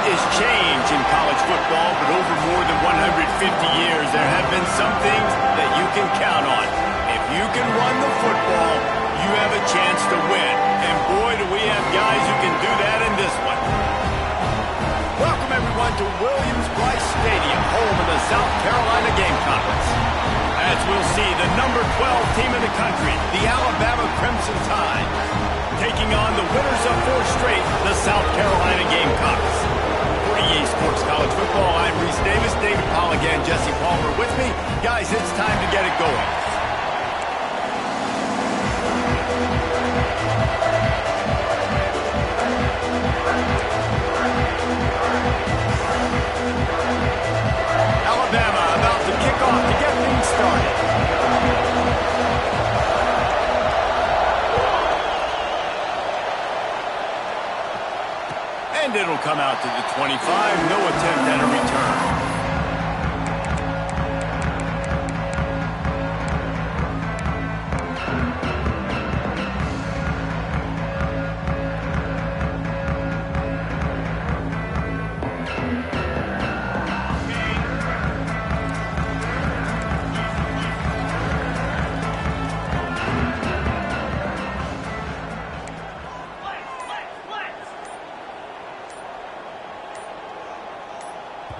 is change in college football, but over more than 150 years, there have been some things that you can count on. If you can run the football, you have a chance to win. And boy, do we have guys who can do that in this one. Welcome, everyone, to Williams-Brice Stadium, home of the South Carolina Gamecocks. As we'll see, the number 12 team in the country, the Alabama Crimson Tide, taking on the winners of 4 straight, the South Carolina Gamecocks. For EA Sports College Football, I'm Reese Davis, David Polligan, Jesse Palmer with me. Guys, it's time to get it going. Alabama about to kick off to get things started. And it'll come out to the 25. No attempt at a return.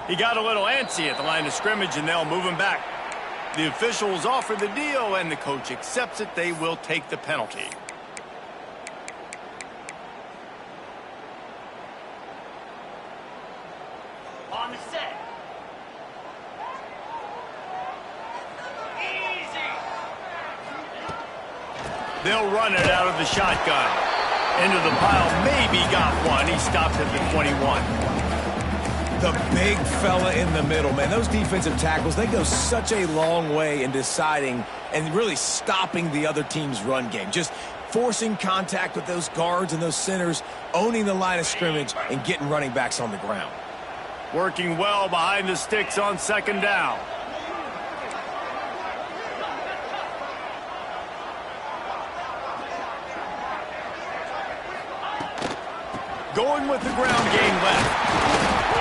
He got a little antsy at the line of scrimmage, and they'll move him back. The officials offer the deal, and the coach accepts it. They will take the penalty. On the set. Easy. They'll run it out of the shotgun. Into the pile, maybe got one. He stopped at the 21. The big fella in the middle, man. Those defensive tackles, they go such a long way in deciding and really stopping the other team's run game. Just forcing contact with those guards and those centers, owning the line of scrimmage, and getting running backs on the ground. Working well behind the sticks on second down. Going with the ground game left.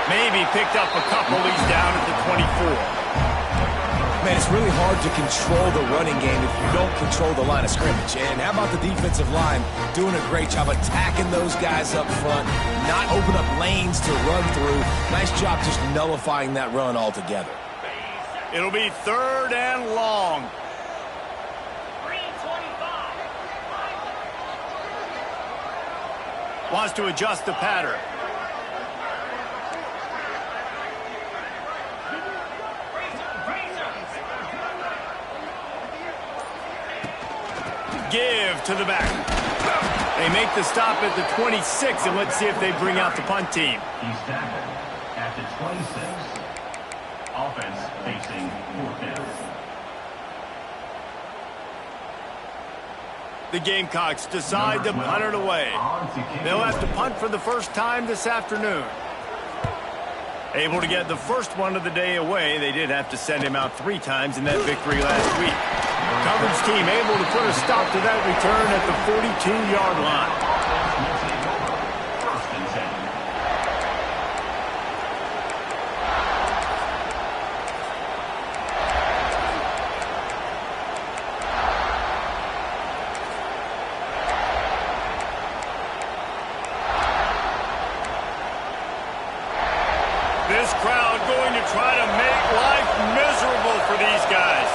Maybe picked up a couple. He's down at the 24. Man, it's really hard to control the running game if you don't control the line of scrimmage. And how about the defensive line doing a great job attacking those guys up front, not open up lanes to run through. Nice job just nullifying that run altogether. It'll be 3rd and long. Wants to adjust the pattern. Give to the back. They make the stop at the 26, and let's see if they bring out the punt team. He's tackled at the 26. Offense facing 4th down. The Gamecocks decide to punt it away. They'll have to punt for the first time this afternoon. Able to get the first one of the day away. They did have to send him out 3 times in that victory last week. Coverage team able to put a stop to that return at the 42-yard line. First and 10. This crowd going to try to make life miserable for these guys.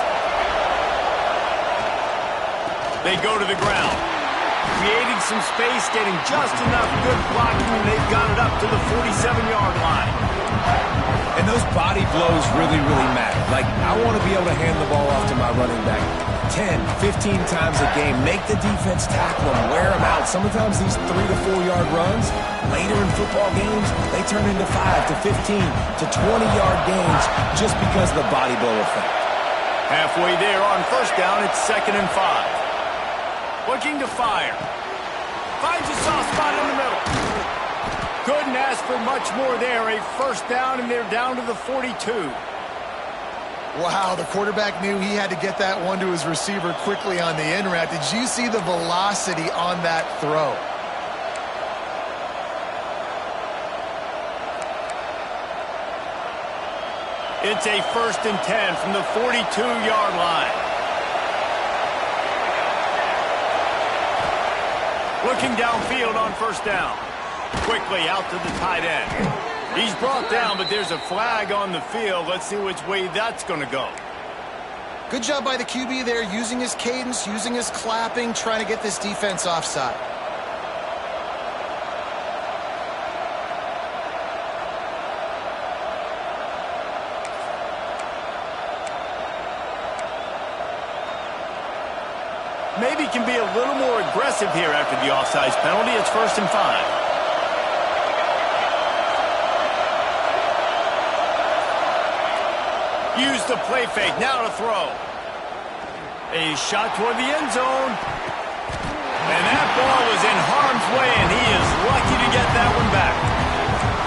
They go to the ground, creating some space, getting just enough good blocking, and they've got it up to the 47-yard line. And those body blows really, really matter. Like, I want to be able to hand the ball off to my running back 10, 15 times a game. Make the defense tackle them, wear them out. Sometimes these 3 to 4-yard runs, later in football games, they turn into 5 to 15 to 20-yard gains just because of the body blow effect. Halfway there on first down, it's 2nd and 5. Looking to fire. Finds a soft spot in the middle. Couldn't ask for much more there. A first down, and they're down to the 42. Wow, the quarterback knew he had to get that one to his receiver quickly on the in route. Did you see the velocity on that throw? It's a 1st and 10 from the 42-yard line. Looking downfield on 1st down. Quickly out to the tight end. He's brought down, but there's a flag on the field. Let's see which way that's going to go. Good job by the QB there, using his cadence, using his clapping, trying to get this defense offside. Maybe can be a little more aggressive here after the offsides penalty. It's 1st and 5. Use the play fake. Now to throw. A shot toward the end zone. And that ball was in harm's way, and he is lucky to get that one back.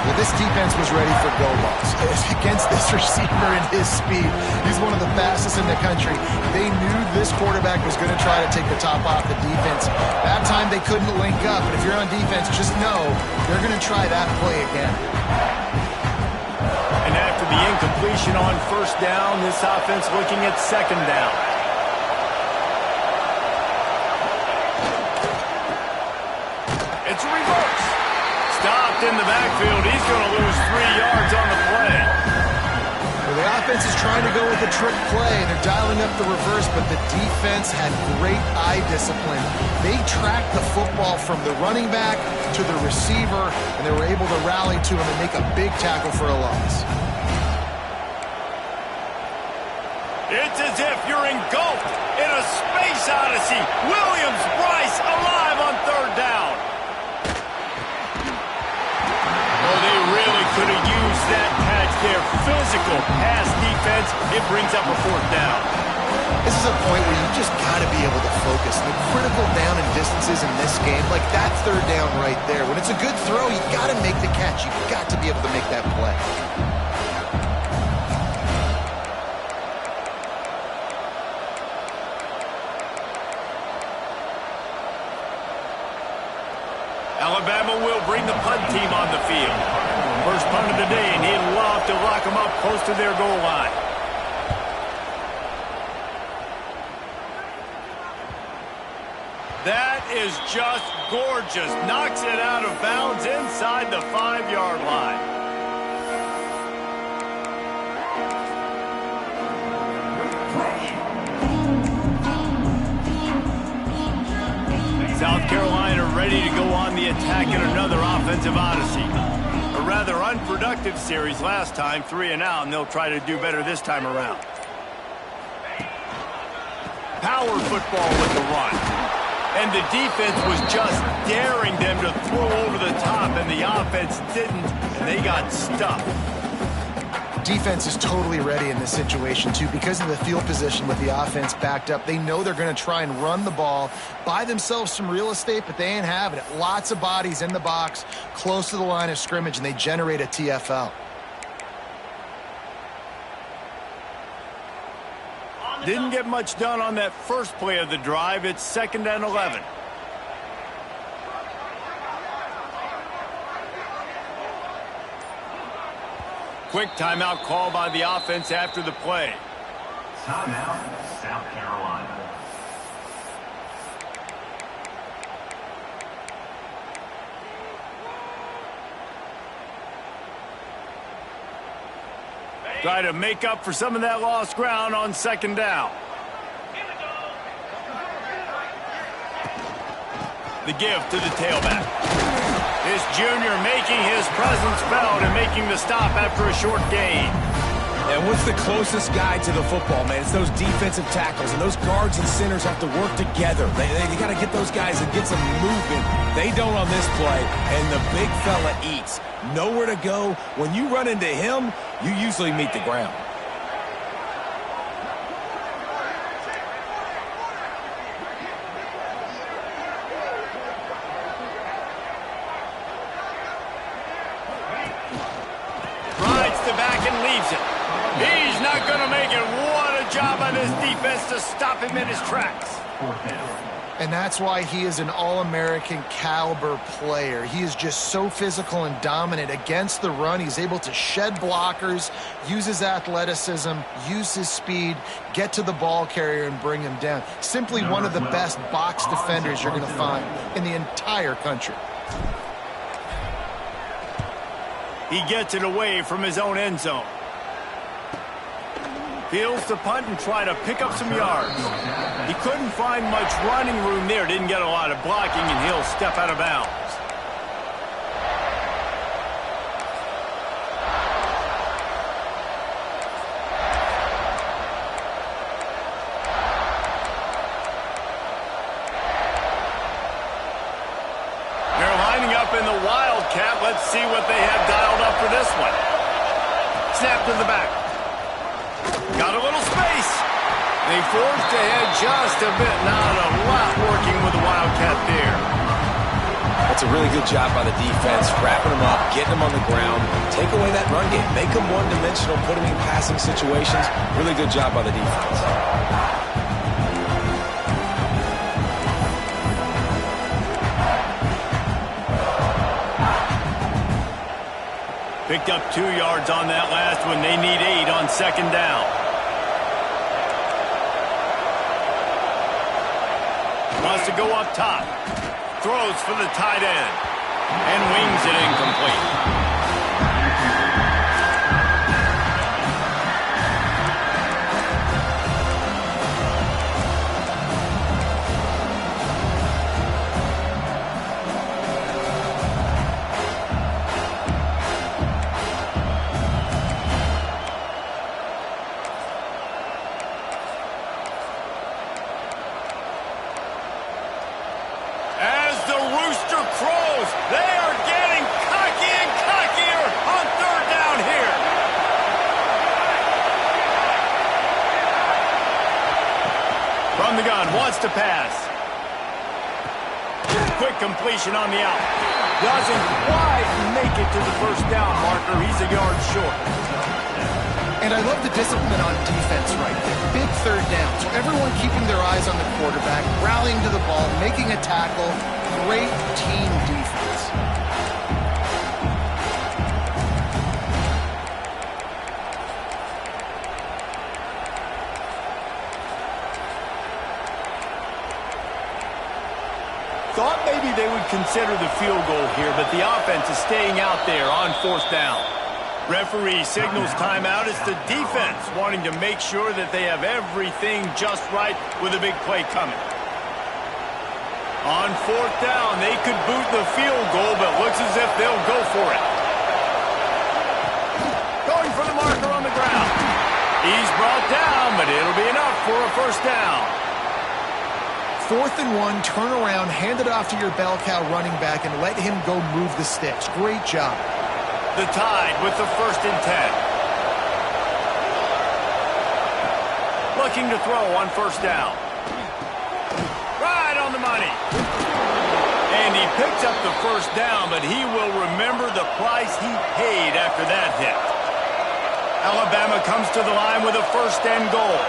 Well, this defense was ready for go balls. Against this receiver and his speed, he's one of the fastest in the country. They knew this quarterback was going to try to take the top off the defense. That time they couldn't link up, but if you're on defense, just know they're going to try that play again. And after the incompletion on 1st down, this offense looking at 2nd down. It's a reverse. Stopped in the backfield. He's going to lose 3 yards on the play. Well, the offense is trying to go with a trick play. They're dialing up the reverse, but the defense had great eye discipline. They tracked the football from the running back to the receiver, and they were able to rally to him and make a big tackle for a loss. It's as if you're engulfed in a space odyssey. Williams-Brice alive on 3rd down. Oh, they really could have used that catch there. Physical pass defense. It brings up a 4th down. This is a point where you just got to be able to focus. The critical down and distances in this game, like that 3rd down right there. When it's a good throw, you got to make the catch. You've got to be able to make that play. Alabama will bring the punt team on the field. First punt of the day, and he'd love to lock them up close to their goal line. That is just gorgeous. Knocks it out of bounds inside the 5-yard line. South Carolina ready to go on the attack in another offensive odyssey. A rather unproductive series last time, 3 and out, and they'll try to do better this time around. Power football with the run. And the defense was just daring them to throw over the top, and the offense didn't, and they got stuffed. Defense is totally ready in this situation, too. Because of the field position with the offense backed up, they know they're going to try and run the ball, buy themselves some real estate, but they ain't having it. Lots of bodies in the box, close to the line of scrimmage, and they generate a TFL. Didn't get much done on that first play of the drive. It's 2nd and 11. Quick timeout call by the offense after the play. Timeout, South Carolina. Try to make up for some of that lost ground on 2nd down. The give to the tailback. This junior making his presence felt and making the stop after a short gain. And what's the closest guy to the football, man? It's those defensive tackles, and those guards and centers have to work together. They got to get those guys and get some movement. They don't on this play, and the big fella eats. Nowhere to go. When you run into him, you usually meet the ground. Rides the back and leaves it. He's not going to make it. What a job by this defense to stop him in his tracks. 4th down. And that's why he is an All-American caliber player. He is just so physical and dominant against the run. He's able to shed blockers, use his athleticism, use his speed, get to the ball carrier and bring him down. Simply one of the best box defenders you're going to find in the entire country. He gets it away from his own end zone. Fields the punt and try to pick up some yards. He couldn't find much running room there. Didn't get a lot of blocking, and he'll step out of bounds. They're lining up in the Wildcat. Let's see what they have dialed up for this one. Snap to the back. Got a little space. They forced ahead just a bit. Not a lot working with the Wildcat there. That's a really good job by the defense, wrapping them up, getting them on the ground, take away that run game, make them one-dimensional, put them in passing situations. Really good job by the defense. Picked up 2 yards on that last one. They need 8 on second down. Wants to go up top. Throws for the tight end. And wings it incomplete. They are getting cocky and cockier on third down here. From the gun, wants to pass. Quick completion on the out. Doesn't quite make it to the first down marker. He's a yard short. And I love the discipline on defense right there. Big third down. So everyone keeping their eyes on the quarterback, rallying to the ball, making a tackle. Great team defense. Thought maybe they would consider the field goal here, but the offense is staying out there on fourth down. Referee signals timeout. It's the defense wanting to make sure that they have everything just right with a big play coming. On fourth down, they could boot the field goal, but looks as if they'll go for it. Going for the marker on the ground. He's brought down, but it'll be enough for a first down. 4th and 1, turn around, hand it off to your bell cow running back, and let him go move the sticks. Great job. The Tide with the 1st and 10. Looking to throw on first down. Right on the money. And he picks up the first down, but he will remember the price he paid after that hit. Alabama comes to the line with a 1st and goal.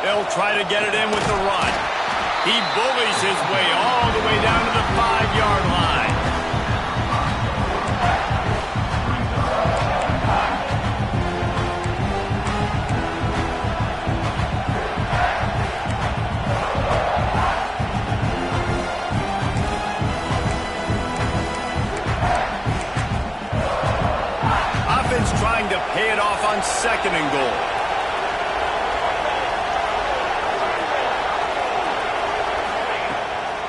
They'll try to get it in with the run. He bullies his way all the way down to the 5-yard line. Offense trying to pay it off on 2nd and goal.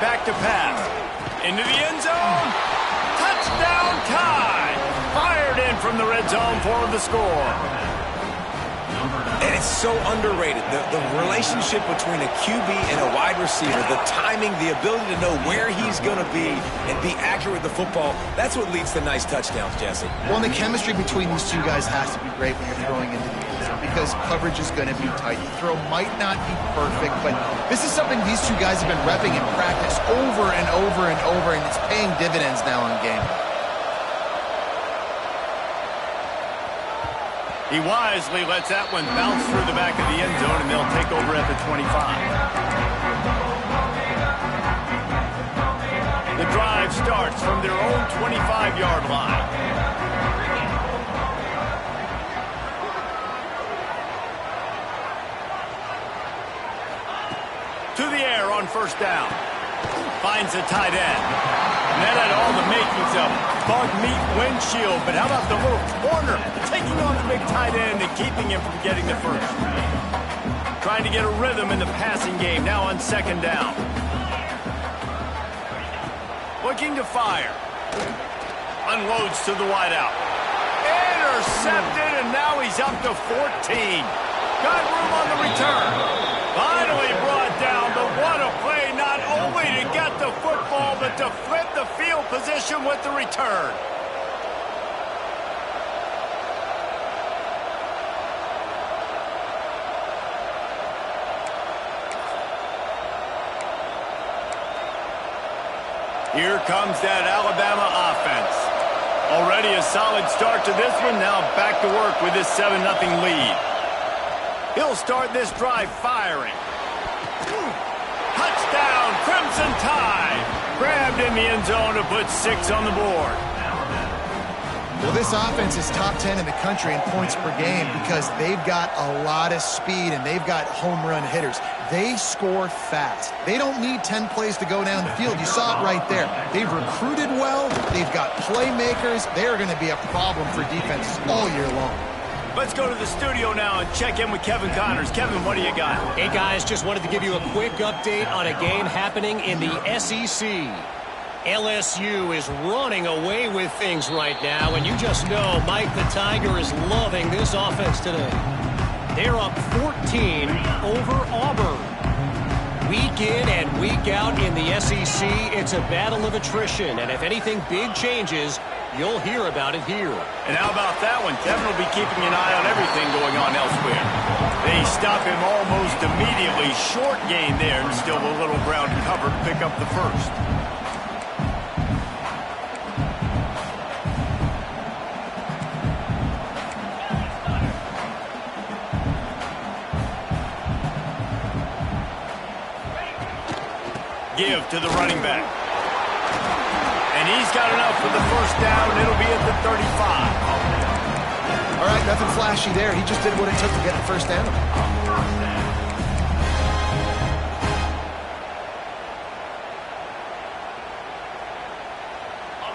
Back to pass. Into the end zone. Touchdown Tide. Fired in from the red zone for the score. And it's so underrated. The relationship between a QB and a wide receiver, the timing, the ability to know where he's going to be and be accurate with the football, that's what leads to nice touchdowns, Jesse. Well, and the chemistry between these two guys has to be great when you're throwing into the end zone because coverage is going to be tight. The throw might not be perfect, but this is something these two guys have been repping in practice over and over and over, and it's paying dividends now in game. He wisely lets that one bounce through the back of the end zone, and they'll take over at the 25. The drive starts from their own 25-yard line. To the air on first down. Finds the tight end. And that had all the makings of bug meat windshield. But how about the little corner taking on the big tight end and keeping him from getting the first? Trying to get a rhythm in the passing game. Now on second down. Looking to fire. Unloads to the wideout. Intercepted, and now he's up to 14. Got room on the return. Finally brought down, but what a play, not only to get the football, but to flip the field position with the return. Here comes that Alabama offense. Already a solid start to this one, now back to work with this 7-0 lead. He'll start this drive firing. Touchdown, Crimson Tide. Grabbed in the end zone to put 6 on the board. Well, this offense is top 10 in the country in points per game because they've got a lot of speed and they've got home run hitters. They score fast. They don't need 10 plays to go down the field. You saw it right there. They've recruited well. They've got playmakers. They're going to be a problem for defenses all year long. Let's go to the studio now and check in with Kevin Connors. Kevin, what do you got? Hey, guys, just wanted to give you a quick update on a game happening in the SEC. LSU is running away with things right now, and you just know Mike the Tiger is loving this offense today. They're up 14 over Auburn. Week in and week out in the SEC, it's a battle of attrition, and if anything big changes, you'll hear about it here. And how about that one? Kevin will be keeping an eye on everything going on elsewhere. They stop him almost immediately. Short gain there, and still a little ground covered. Pick up the first. Give to the running back. And he's got enough for the first down. It'll be at the 35. All right, nothing flashy there. He just did what it took to get the first down.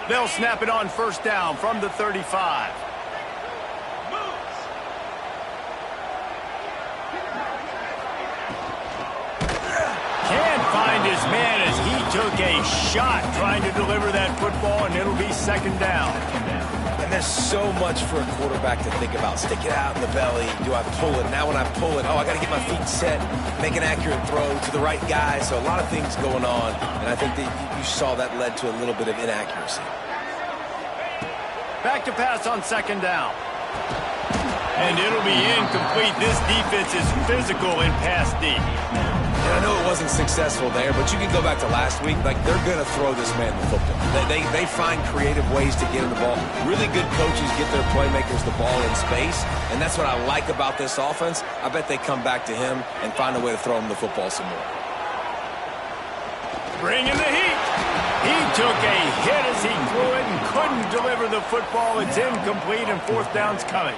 They'll snap it on first down from the 35. Can't find his man as he took a shot trying to deliver that football, and it'll be second down. And there's so much for a quarterback to think about. Stick it out in the belly. Do I pull it? Now when I pull it, I got to get my feet set, make an accurate throw to the right guy. So a lot of things going on, and I think that you saw that led to a little bit of inaccuracy. Back to pass on second down. And it'll be incomplete. This defense is physical in pass D. And I know it wasn't successful there, but you can go back to last week. Like, they're going to throw this man the football. They find creative ways to get him the ball. Really good coaches get their playmakers the ball in space, and that's what I like about this offense. I bet they come back to him and find a way to throw him the football some more. Bringing the heat. He took a hit as he threw it and couldn't deliver the football. It's incomplete, and fourth down's coming.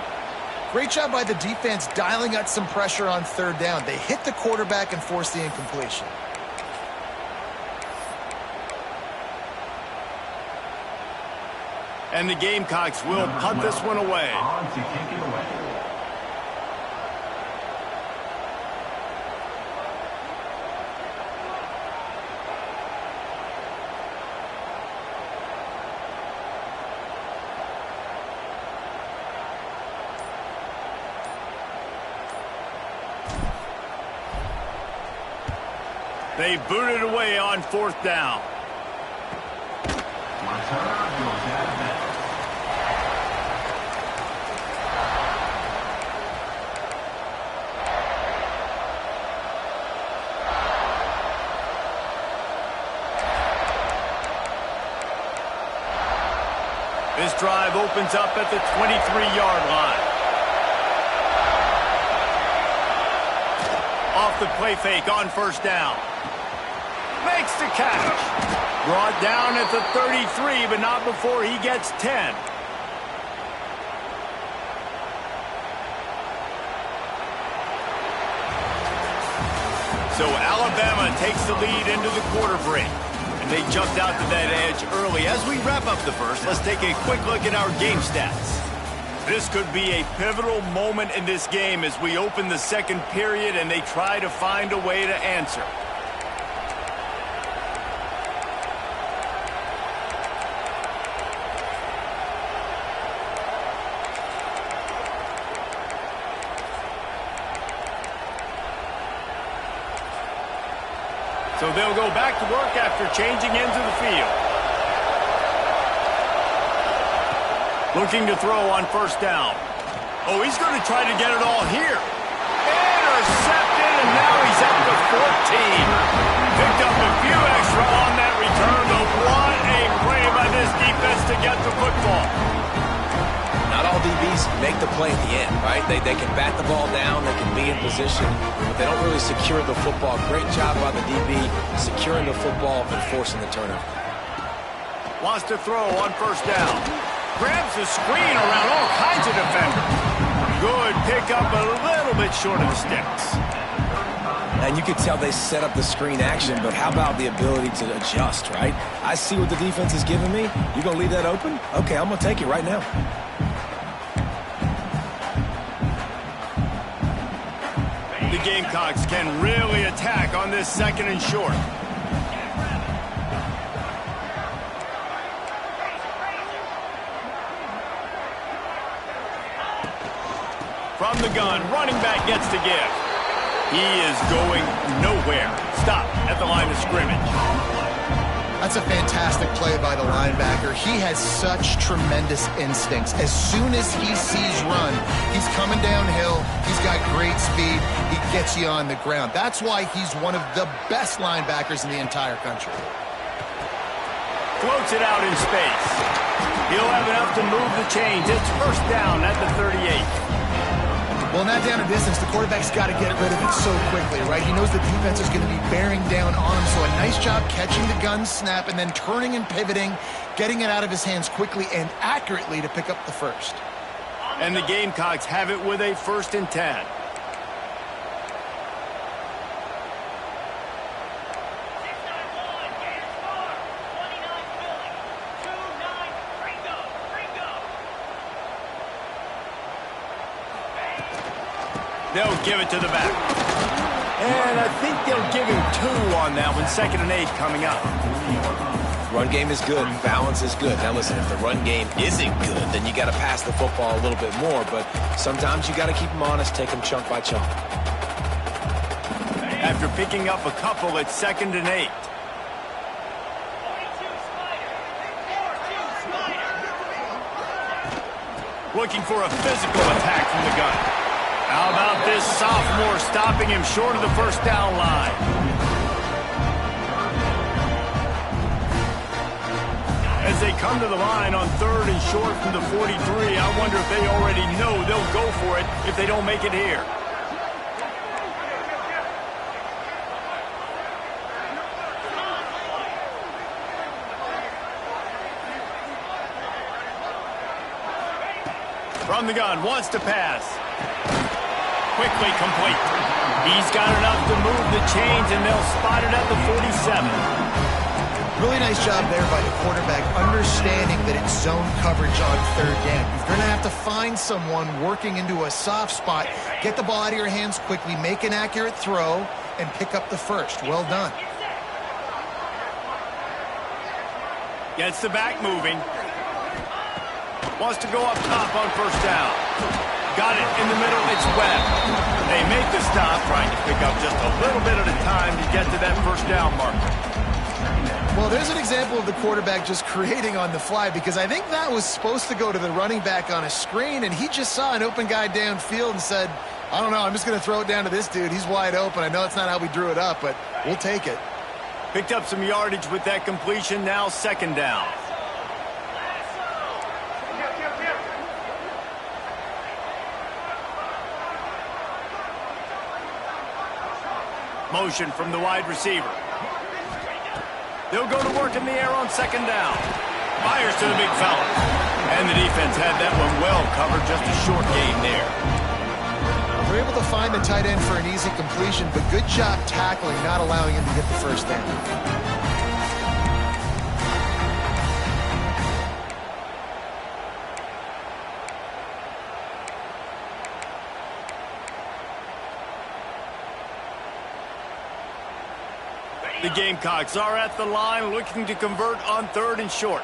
Great job by the defense dialing up some pressure on third down. They hit the quarterback and forced the incompletion. And the Gamecocks will punt this one away. On to kick it away. They booted away on fourth down. Return goes out of bounds. This drive opens up at the 23-yard line. Off the play fake on first down. Makes the catch. Brought down at the 33, but not before he gets 10. So Alabama takes the lead into the quarter break. And they jumped out to that edge early. As we wrap up the first, let's take a quick look at our game stats. This could be a pivotal moment in this game as we open the second period and they try to find a way to answer. So they'll go back to work after changing into the field. Looking to throw on first down. Oh, he's going to try to get it all here. Intercepted, and now he's at the 14. Picked up a few extra on that return, but what a play by this defense to get the football. Not all DBs make the play at the end, right? They can bat the ball down, they can be in position, but they don't really secure the football. Great job by the DB securing the football and forcing the turnover. Wants to throw on first down. Grabs the screen around all kinds of defenders. Good pickup, a little bit short of the sticks. And you could tell they set up the screen action, but how about the ability to adjust, right? I see what the defense is giving me. You going to leave that open? Okay, I'm going to take it right now. The Gamecocks can really attack on this second and short. From the gun, running back gets to give. He is going nowhere. Stop at the line of scrimmage. That's a fantastic play by the linebacker. He has such tremendous instincts. As soon as he sees run, he's coming downhill. He's got great speed. He gets you on the ground. That's why he's one of the best linebackers in the entire country. Floats it out in space. He'll have enough to move the chains. It's first down at the 38. Well, in that down and distance, the quarterback's got to get rid of it so quickly, right? He knows the defense is going to be bearing down on him, so a nice job catching the gun snap and then turning and pivoting, getting it out of his hands quickly and accurately to pick up the first. And the Gamecocks have it with a 1st and 10. They'll give it to the back. And I think they'll give him 2 on that one. 2nd and 8 coming up. Run game is good. Balance is good. Now listen, if the run game isn't good, then you got to pass the football a little bit more. But sometimes you got to keep them honest, take them chunk by chunk. After picking up a couple, it's 2nd and 8. Looking for a physical attack from the gun. How about this sophomore stopping him short of the first down line? As they come to the line on 3rd and short from the 43, I wonder if they already know they'll go for it if they don't make it here. From the gun, wants to pass. Quickly complete. He's got enough to move the chains, and they'll spot it at the 47. Really nice job there by the quarterback, understanding that it's zone coverage on 3rd down. You're going to have to find someone working into a soft spot, get the ball out of your hands quickly, make an accurate throw, and pick up the first. Well done. Gets the back moving. Wants to go up top on first down. Got it in the middle, it's Webb. They make the stop, trying to pick up just a little bit at a time to get to that first down marker. Well, there's an example of the quarterback just creating on the fly, because I think that was supposed to go to the running back on a screen, and he just saw an open guy downfield and said, I don't know, I'm just going to throw it down to this dude. He's wide open. I know it's not how we drew it up, but we'll take it. Picked up some yardage with that completion, now 2nd down. Motion from the wide receiver. They'll go to work in the air on second down. Fires to the big fella. And the defense had that one well covered, just a short gain there. They're able to find the tight end for an easy completion, but good job tackling, not allowing him to get the first down. The Gamecocks are at the line looking to convert on 3rd and short.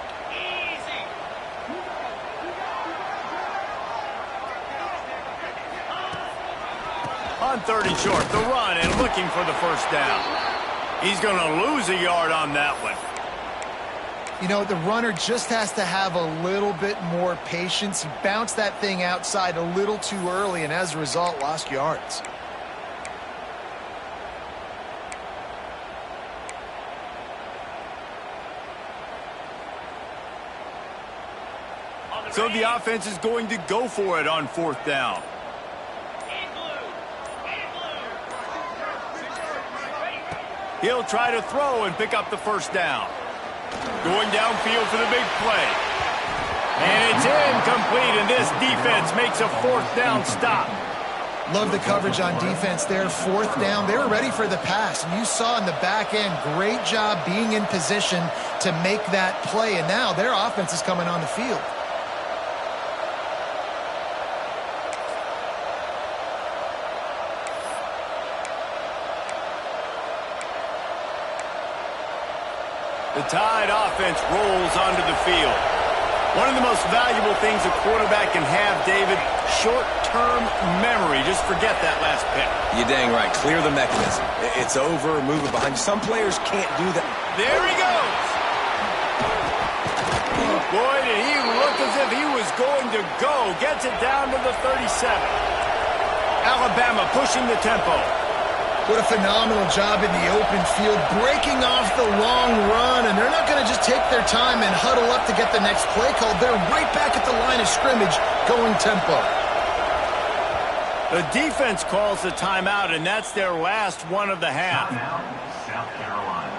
On 3rd and short, the run and looking for the first down. He's going to lose a yard on that one. You know, the runner just has to have a little bit more patience. He bounced that thing outside a little too early, and as a result, lost yards. So the offense is going to go for it on 4th down. He'll try to throw and pick up the first down. Going downfield for the big play. And it's incomplete, and this defense makes a 4th down stop. Love the coverage on defense there. 4th down. They were ready for the pass. And you saw in the back end, great job being in position to make that play. And now their offense is coming on the field. The Tide offense rolls onto the field. One of the most valuable things a quarterback can have, David, short-term memory. Just forget that last pick. You're dang right. Clear the mechanism. It's over, move it behind you. Some players can't do that. There he goes. Boy, did he look as if he was going to go. Gets it down to the 37. Alabama pushing the tempo. What a phenomenal job in the open field, breaking off the long run, and they're not going to just take their time and huddle up to get the next play called. They're right back at the line of scrimmage, going tempo. The defense calls the timeout, and that's their last one of the half. Now, South Carolina.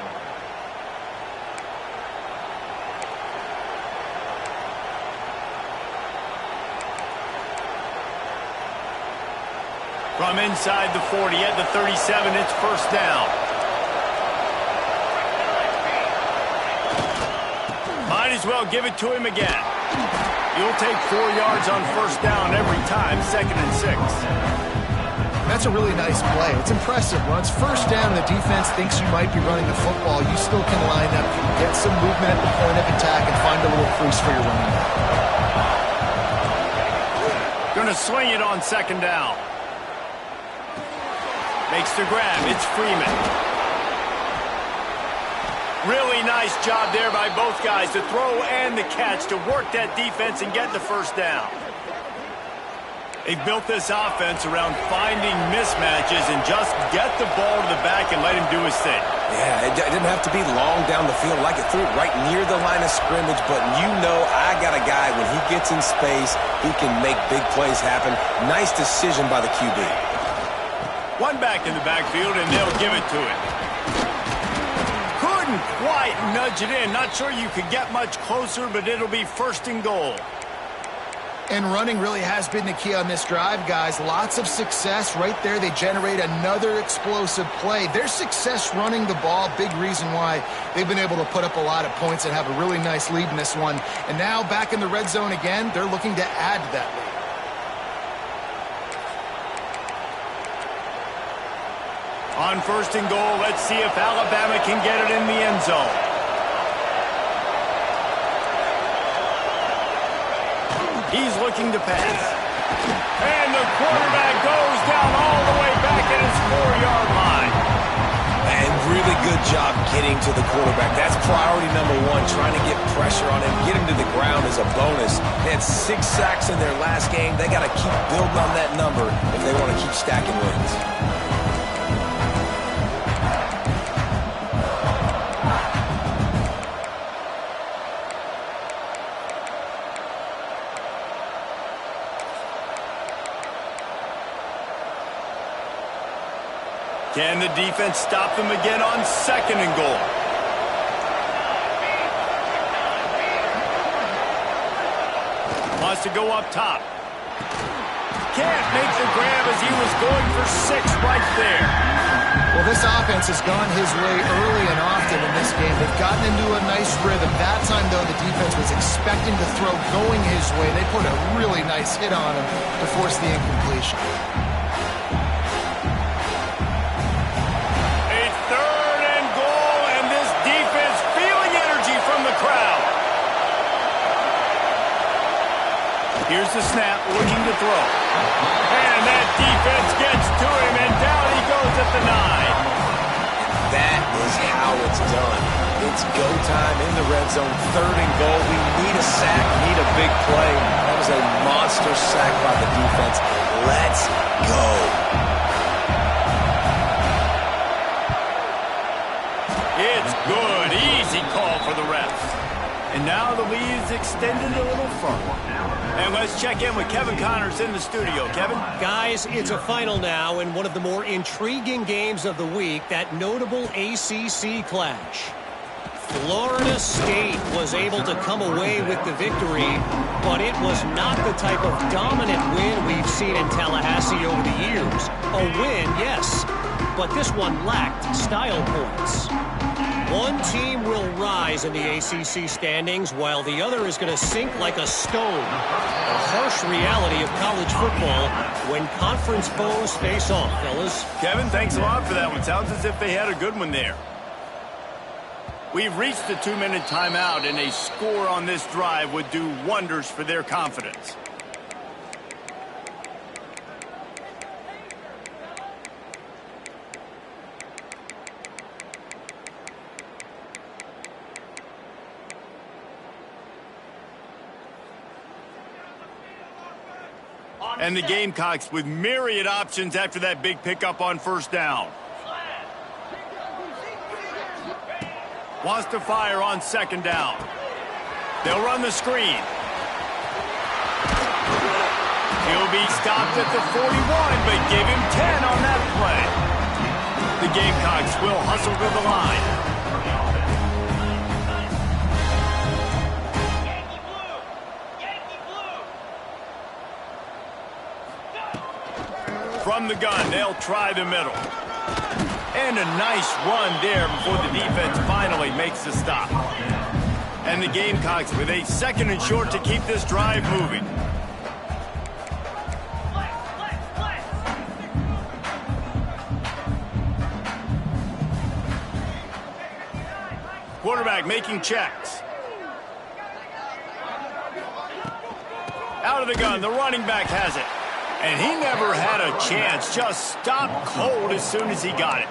From inside the 40 at the 37, it's first down. Might as well give it to him again. You'll take 4 yards on first down every time, 2nd and 6. That's a really nice play. It's impressive. Once first down and the defense thinks you might be running the football, you still can line up, get some movement at the point of attack, and find a little crease for your running back. Going to swing it on 2nd down. Makes the grab. It's Freeman. Really nice job there by both guys to throw and the catch to work that defense and get the first down. They've built this offense around finding mismatches and just get the ball to the back and let him do his thing. Yeah, it didn't have to be long down the field. Like it threw it right near the line of scrimmage, but you know I got a guy, when he gets in space, he can make big plays happen. Nice decision by the QB. One back in the backfield, and they'll give it to him. Couldn't quite nudge it in. Not sure you could get much closer, but it'll be 1st and goal. And running really has been the key on this drive, guys. Lots of success right there. They generate another explosive play. Their success running the ball, big reason why they've been able to put up a lot of points and have a really nice lead in this one. And now back in the red zone again, they're looking to add to that lead. On 1st and goal, let's see if Alabama can get it in the end zone. He's looking to pass. And the quarterback goes down all the way back at his 4-yard line. And really good job getting to the quarterback. That's priority number 1, trying to get pressure on him. Get him to the ground is a bonus. They had 6 sacks in their last game. They got to keep building on that number if they want to keep stacking wins. Can Can the defense stop them again on 2nd and goal? Wants to go up top. Can't make the grab as he was going for 6 right there. Well, this offense has gone his way early and often in this game. They've gotten into a nice rhythm. That time, though, the defense was expecting to throw going his way. They put a really nice hit on him to force the incompletion. A 3rd and goal, and this defense feeling energy from the crowd. Here's the snap, looking to throw. And that defense gets to him, and down he goes at the 9. That is how it's done. It's go time in the red zone, 3rd and goal. We need a sack, need a big play. That was a monster sack by the defense. Let's go. It's good. Easy call for the refs. And now the lead's extended a little further. And let's check in with Kevin Connors in the studio. Kevin? Guys, it's a final now in one of the more intriguing games of the week, that notable ACC clash. Florida State was able to come away with the victory, but it was not the type of dominant win we've seen in Tallahassee over the years. A win, yes, but this one lacked style points. One team will rise in the ACC standings while the other is going to sink like a stone. A harsh reality of college football when conference foes face off, fellas. Kevin, thanks a lot for that one. Sounds as if they had a good one there. We've reached the 2-minute timeout, and a score on this drive would do wonders for their confidence. And the Gamecocks with myriad options after that big pickup on 1st down. Wants to fire on 2nd down. They'll run the screen. He'll be stopped at the 41, but give him 10 on that play. The Gamecocks will hustle to the line. From the gun, they'll try the middle. And a nice run there before the defense finally makes the stop. And the Gamecocks with a 2nd and short to keep this drive moving. Quarterback making checks. Out of the gun, the running back has it. And he never had a chance, just stopped cold as soon as he got it.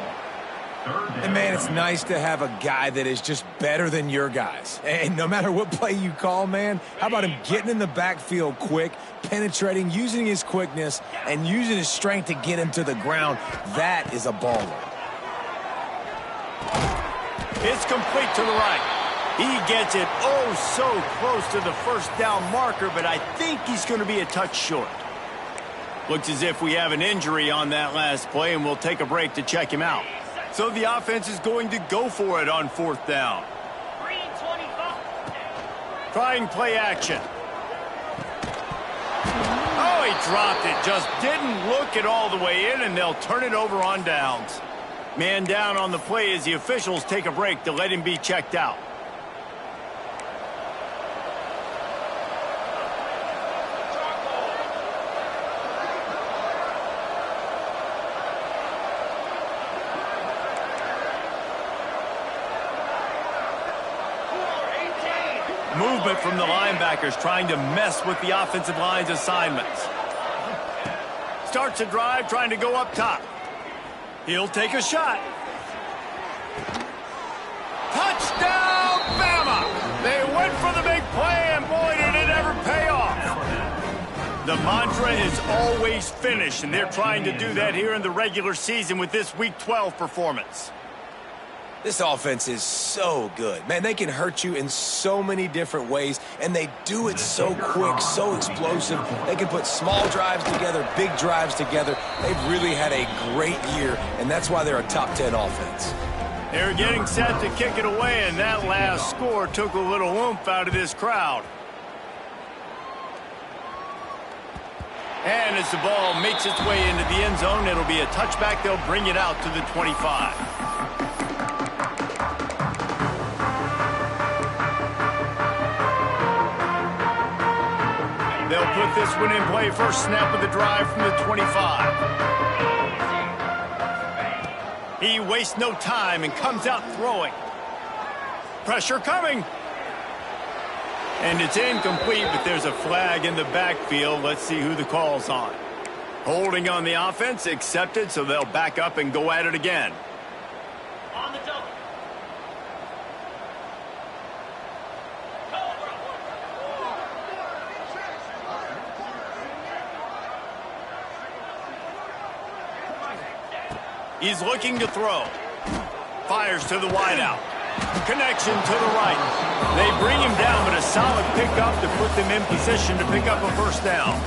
And, man, it's nice to have a guy that is just better than your guys. And no matter what play you call, man, how about him getting in the backfield quick, penetrating, using his quickness, and using his strength to get him to the ground? That is a baller. It's complete to the right. He gets it oh so close to the 1st down marker, but I think he's going to be a touch short. Looks as if we have an injury on that last play, and we'll take a break to check him out. So the offense is going to go for it on 4th down. Trying play action. Oh, he dropped it. Just didn't look it all the way in, and they'll turn it over on downs. Man down on the play as the officials take a break to let him be checked out. Movement from the linebackers trying to mess with the offensive line's assignments. Starts a drive trying to go up top. He'll take a shot. Touchdown, Bama! They went for the big play, and boy, did it ever pay off. The mantra is always finish, and they're trying to do that here in the regular season with this Week 12 performance. This offense is so good. Man, they can hurt you in so many different ways, and they do it so quick, so explosive. They can put small drives together, big drives together. They've really had a great year, and that's why they're a top 10 offense. They're getting set to kick it away, and that last score took a little oomph out of this crowd. And as the ball makes its way into the end zone, it'll be a touchback. They'll bring it out to the 25. They'll put this one in play. First snap of the drive from the 25. He wastes no time and comes out throwing. Pressure coming. And it's incomplete, but there's a flag in the backfield. Let's see who the call's on. Holding on the offense, accepted, so they'll back up and go at it again. On the double. He's looking to throw. Fires to the wideout. Connection to the right. They bring him down, but a solid pickup to put them in position to pick up a first down.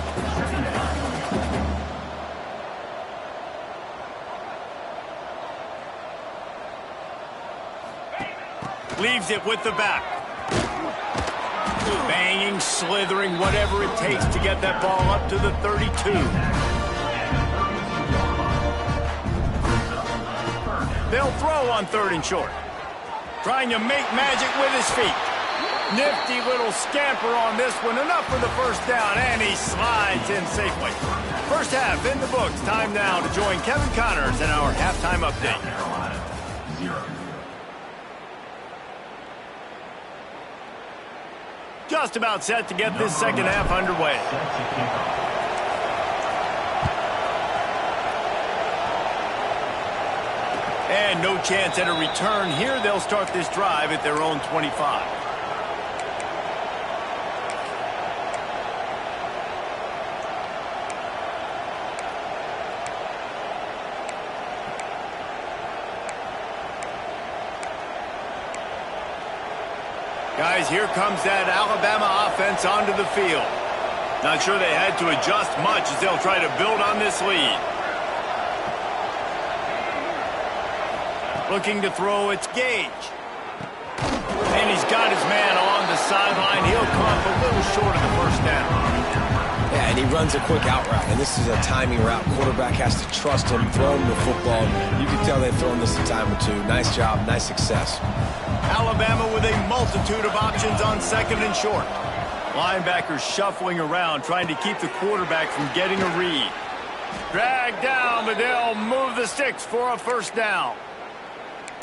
Leaves it with the back. Banging, slithering, whatever it takes to get that ball up to the 32. They'll throw on 3rd and short. Trying to make magic with his feet. Nifty little scamper on this one. Enough for the first down, and he slides in safely. First half in the books. Time now to join Kevin Connors in our halftime update. Carolina, 0. Just about set to get this second half underway. And no chance at a return here. They'll start this drive at their own 25. Guys, here comes that Alabama offense onto the field. Not sure they had to adjust much as they'll try to build on this lead. Looking to throw, it's Gage. And he's got his man along the sideline. He'll come up a little short of the first down. Yeah, and he runs a quick out route, and this is a timing route. Quarterback has to trust him, throw him the football. You can tell they've thrown this a time or two. Nice job, nice success. Alabama with a multitude of options on 2nd and short. Linebackers shuffling around, trying to keep the quarterback from getting a read. Dragged down, but they'll move the sticks for a first down.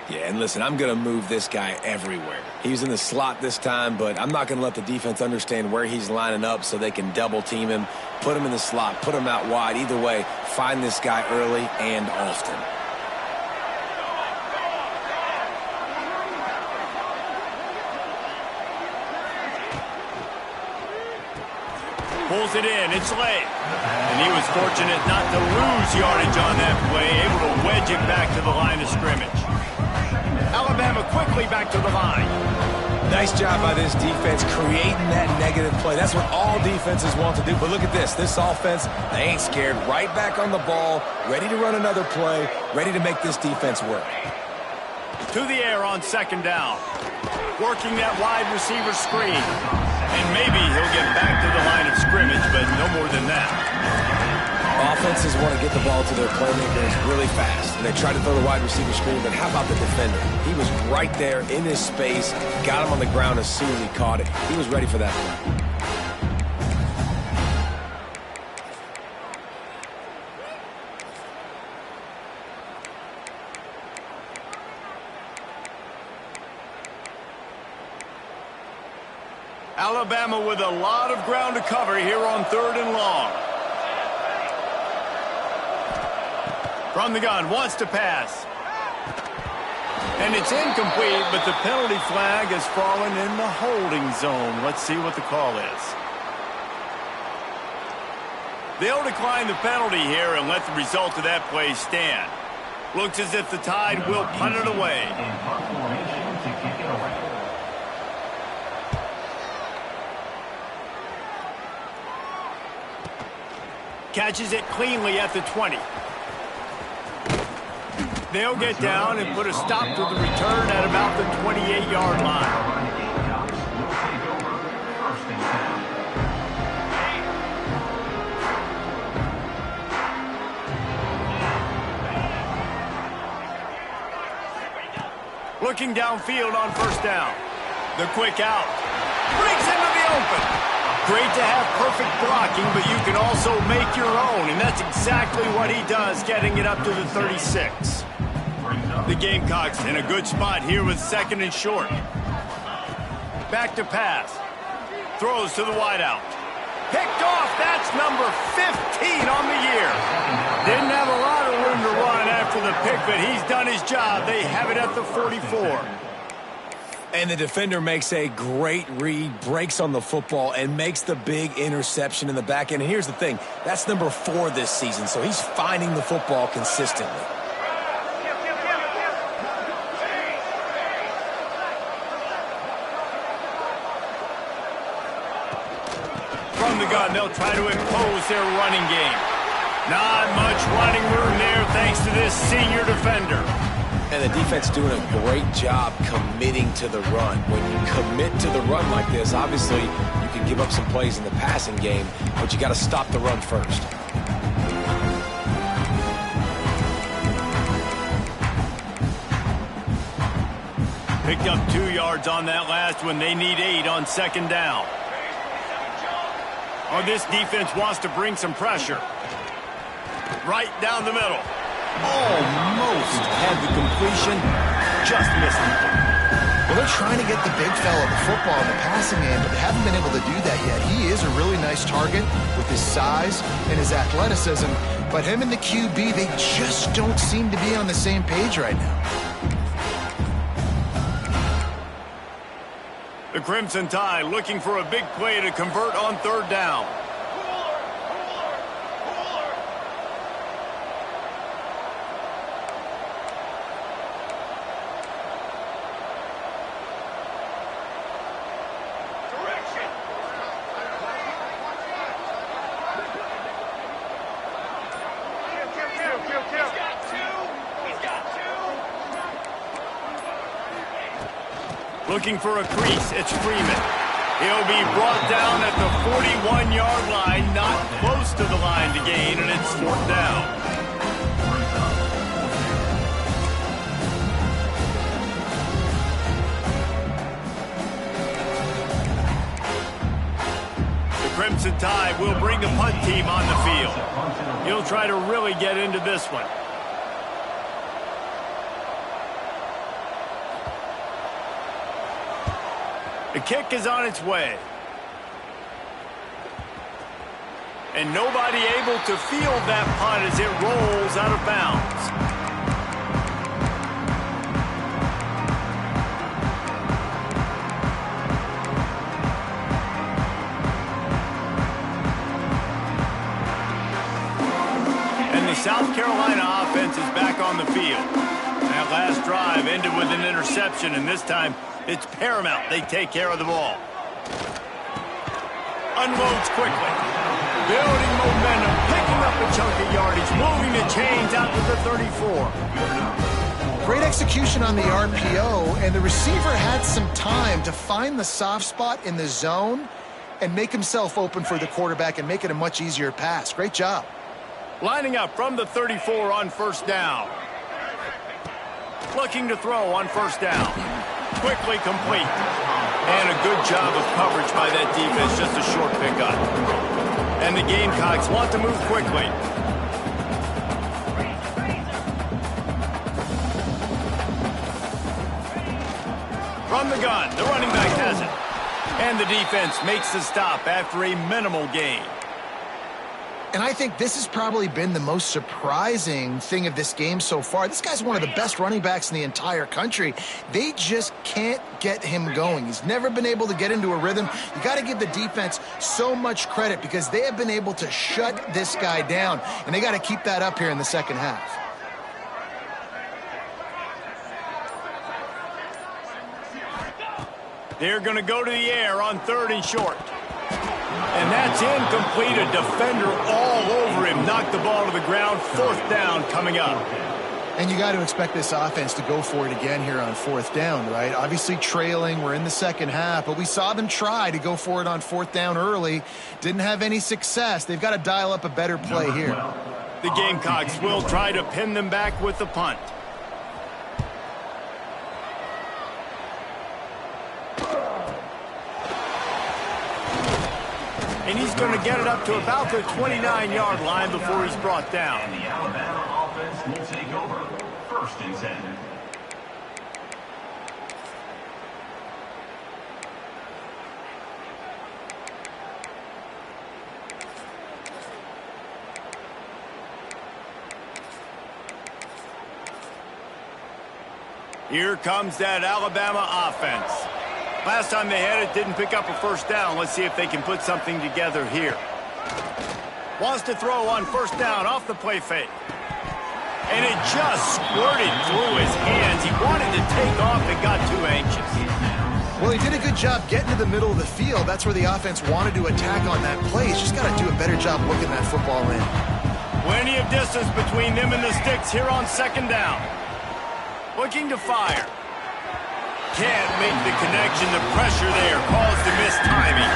Yeah, and listen, I'm going to move this guy everywhere. He's in the slot this time, but I'm not going to let the defense understand where he's lining up so they can double team him, put him in the slot, put him out wide. Either way, find this guy early and often. Pulls it in, it's late. And he was fortunate not to lose yardage on that play, able to wedge it back to the line of scrimmage. Alabama quickly back to the line. Nice job by this defense creating that negative play. That's what all defenses want to do. But look at this. This offense, they ain't scared. Right back on the ball, ready to run another play, ready to make this defense work. To the air on 2nd down. Working that wide receiver screen. And maybe he'll get back to the line of scrimmage, but no more than that. Offenses want to get the ball to their playmakers really fast. And they try to throw the wide receiver screen, but how about the defender? He was right there in his space, got him on the ground as soon as he caught it. He was ready for that play. Alabama with a lot of ground to cover here on 3rd and long. From the gun, wants to pass. And it's incomplete, but the penalty flag has fallen in the holding zone. Let's see what the call is. They'll decline the penalty here and let the result of that play stand. Looks as if the Tide will punt it away. In punt formation to kick it away. catches it cleanly at the 20. They'll get down and put a stop to the return at about the 28-yard line. Looking downfield on first down. The quick out. Breaks into the open. Great to have perfect blocking, but you can also make your own, and that's exactly what he does, getting it up to the 36. The Gamecocks in a good spot here with second and short. Back to pass. Throws to the wideout. Picked off. That's number 15 on the year. Didn't have a lot of room to run after the pick, but he's done his job. They have it at the 44. And the defender makes a great read, breaks on the football, and makes the big interception in the back end. And here's the thing. That's number 4 this season, so he's finding the football consistently. From the gun, they'll try to impose their running game. Not much running room there thanks to this senior defender. And the defense doing a great job committing to the run. When you commit to the run like this, obviously you can give up some plays in the passing game, but you got to stop the run first. Picked up 2 yards on that last one. They need 8 on second down. Oh, this defense wants to bring some pressure. Right down the middle. Almost had the completion. Just missed it. Well, they're trying to get the big fella the football in the passing game, but they haven't been able to do that yet. He is a really nice target with his size and his athleticism, but him and the QB, they just don't seem to be on the same page right now. The Crimson Tide looking for a big play to convert on third down. Looking for a crease, it's Freeman. He'll be brought down at the 41-yard line, not close to the line to gain, and it's fourth down. The Crimson Tide will bring the punt team on the field. He'll try to really get into this one. The kick is on its way. And nobody able to field that punt as it rolls out of bounds. And the South Carolina offense is back on the field. That last drive ended with an interception, and this time it's paramount they take care of the ball. Unloads quickly. Building momentum, picking up a chunk of yardage, moving the chains out to the 34. Great execution on the RPO, and the receiver had some time to find the soft spot in the zone and make himself open for the quarterback and make it a much easier pass. Great job. Lining up from the 34 on first down. Looking to throw on first down. Quickly complete. And a good job of coverage by that defense, just a short pickup. And the Gamecocks want to move quickly. From the gun, the running back has it. And the defense makes the stop after a minimal gain. And I think this has probably been the most surprising thing of this game so far. This guy's one of the best running backs in the entire country. They just can't get him going. He's never been able to get into a rhythm. You got to give the defense so much credit because they have been able to shut this guy down, and they got to keep that up here in the second half. They're going to go to the air on third and short. And that's incomplete. A defender all over him. Knocked the ball to the ground. 4th down coming up. And you got to expect this offense to go for it again here on 4th down, right? Obviously trailing. We're in the second half, but we saw them try to go for it on 4th down early. Didn't have any success. They've got to dial up a better play here. The Gamecocks will try to pin them back with the punt. And he's going to get it up to about the 29-yard line before he's brought down. And the Alabama offense will take over. 1st and 10. Here comes that Alabama offense. Last time they had it, didn't pick up a 1st down. Let's see if they can put something together here. Wants to throw on 1st down off the play fake. And it just squirted through his hands. He wanted to take off and got too anxious. Well, he did a good job getting to the middle of the field. That's where the offense wanted to attack on that play. He's just got to do a better job looking that football in. Plenty of distance between them and the sticks here on 2nd down. Looking to fire. Can't make the connection. The pressure there caused the missed timing.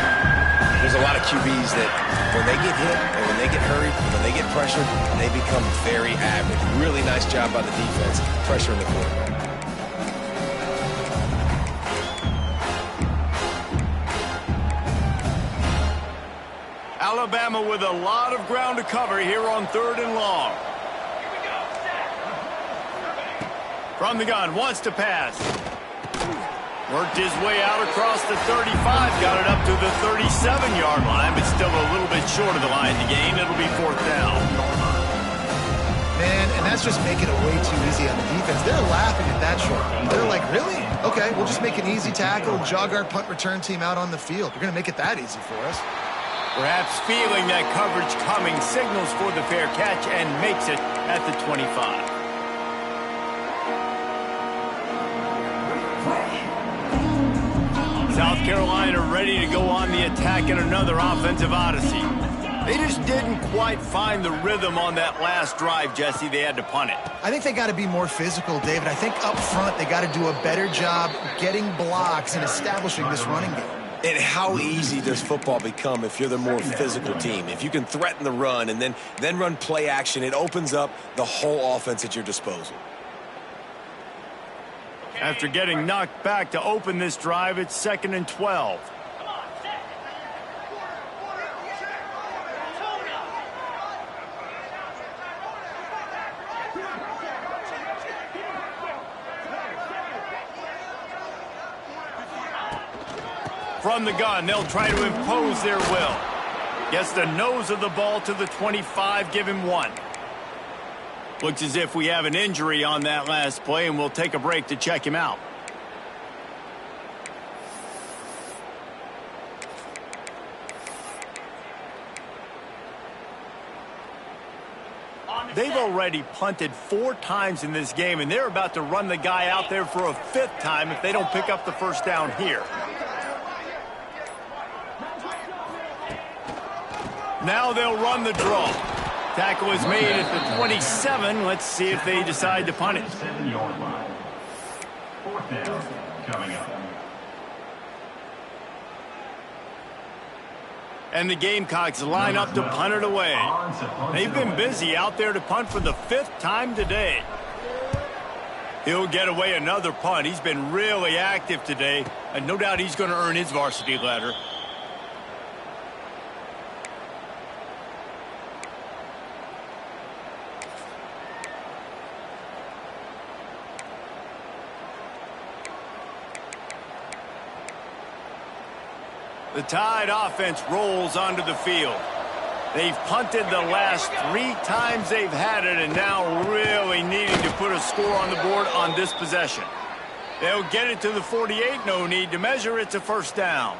There's a lot of QBs that when they get hit and when they get hurried, when they get pressured, they become very average. Really nice job by the defense, pressuring the quarterback. Alabama with a lot of ground to cover here on 3rd and long. From the gun, wants to pass. Worked his way out across the 35, got it up to the 37-yard line, but still a little bit short of the line to gain. It'll be 4th down. Man, and that's just making it way too easy on the defense. They're laughing at that short. They're like, really? Okay, we'll just make an easy tackle and jog our punt return team out on the field. You're going to make it that easy for us. Perhaps feeling that coverage coming, signals for the fair catch and makes it at the 25. South Carolina ready to go on the attack in another offensive odyssey. They just didn't quite find the rhythm on that last drive, Jesse. They had to punt it. I think they got to be more physical, David. I think up front they got to do a better job getting blocks and establishing this running game. And how easy does football become if you're the more physical team? If you can threaten the run and then run play action, it opens up the whole offense at your disposal. After getting knocked back to open this drive, it's 2nd and 12. From the gun, they'll try to impose their will. Gets the nose of the ball to the 25, give him 1. Looks as if we have an injury on that last play, and we'll take a break to check him out. They've already punted 4 times in this game, and they're about to run the guy out there for a 5th time if they don't pick up the 1st down here. Now they'll run the draw. Tackle is made at the 27. Let's see if they decide to punt it. 7-yard line. 4th down coming up. And the Gamecocks line up to punt it away. They've been busy out there to punt for the 5th time today. He'll get away another punt. He's been really active today, and no doubt he's going to earn his varsity letter. The Tide offense rolls onto the field. They've punted the last 3 times they've had it, and now really needing to put a score on the board on this possession. They'll get it to the 48, no need to measure. It's a 1st down.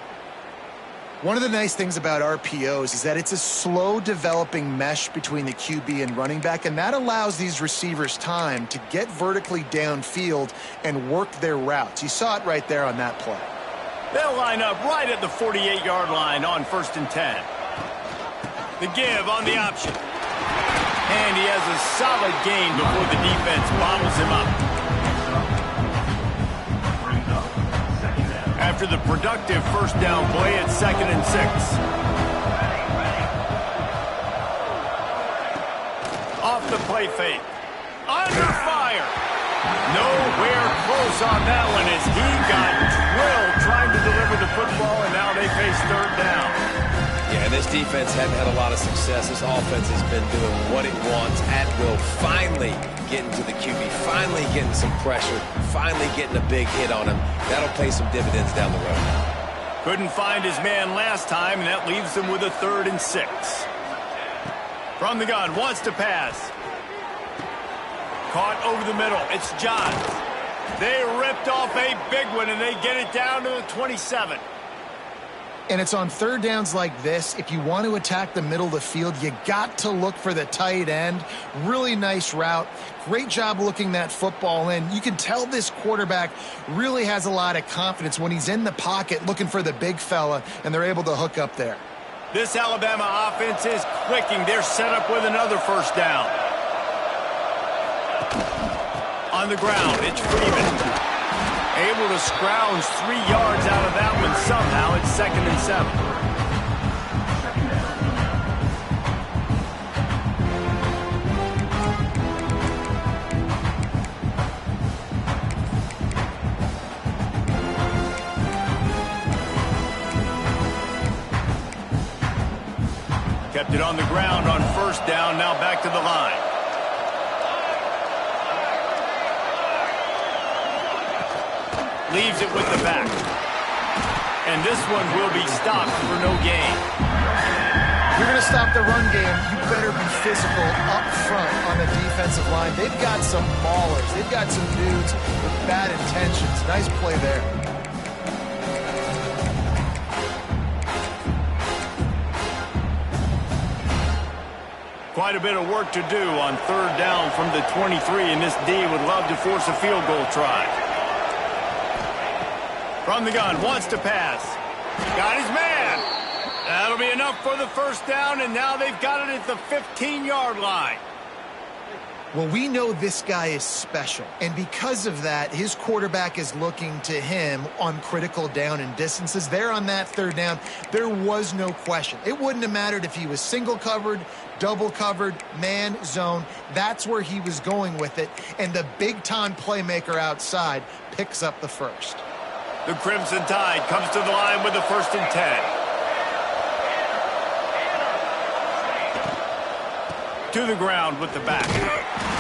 One of the nice things about RPOs is that it's a slow developing mesh between the QB and running back, and that allows these receivers time to get vertically downfield and work their routes. You saw it right there on that play. They'll line up right at the 48-yard line on 1st and 10. The give on the option. And he has a solid gain before the defense bottles him up. After the productive first down play, it's 2nd and 6. Off the play fake. Under fire. Nowhere close on that one as he got drilled trying to deliver the football, and now they face 3rd down. Yeah, this defense hadn't had a lot of success. This offense has been doing what it wants at will. Finally getting to the QB, finally getting some pressure, finally getting a big hit on him. That'll pay some dividends down the road. Couldn't find his man last time, and that leaves him with a 3rd and 6. From the gun, wants to pass. Caught over the middle. It's Johns. They ripped off a big one, and they get it down to the 27. And it's on 3rd downs like this. If you want to attack the middle of the field, you got to look for the tight end. Really nice route. Great job looking that football in. You can tell this quarterback really has a lot of confidence when he's in the pocket looking for the big fella, and they're able to hook up there. This Alabama offense is clicking. They're set up with another 1st down. On the ground, it's Freeman. Able to scrounge 3 yards out of that one somehow. It's 2nd and 7. Kept it on the ground on 1st down. Now back to the line. Leaves it with the back. And this one will be stopped for no gain. If you're going to stop the run game, you better be physical up front on the defensive line. They've got some maulers. They've got some dudes with bad intentions. Nice play there. Quite a bit of work to do on 3rd down from the 23, and this D would love to force a field goal try. From the gun, wants to pass. Got his man. That'll be enough for the 1st down, and now they've got it at the 15-yard line. Well, we know this guy is special, and because of that, his quarterback is looking to him on critical down and distances. There on that 3rd down, there was no question. It wouldn't have mattered if he was single covered, double covered, man, zone. That's where he was going with it, and the big-time playmaker outside picks up the 1st. The Crimson Tide comes to the line with the 1st and 10. To the ground with the back.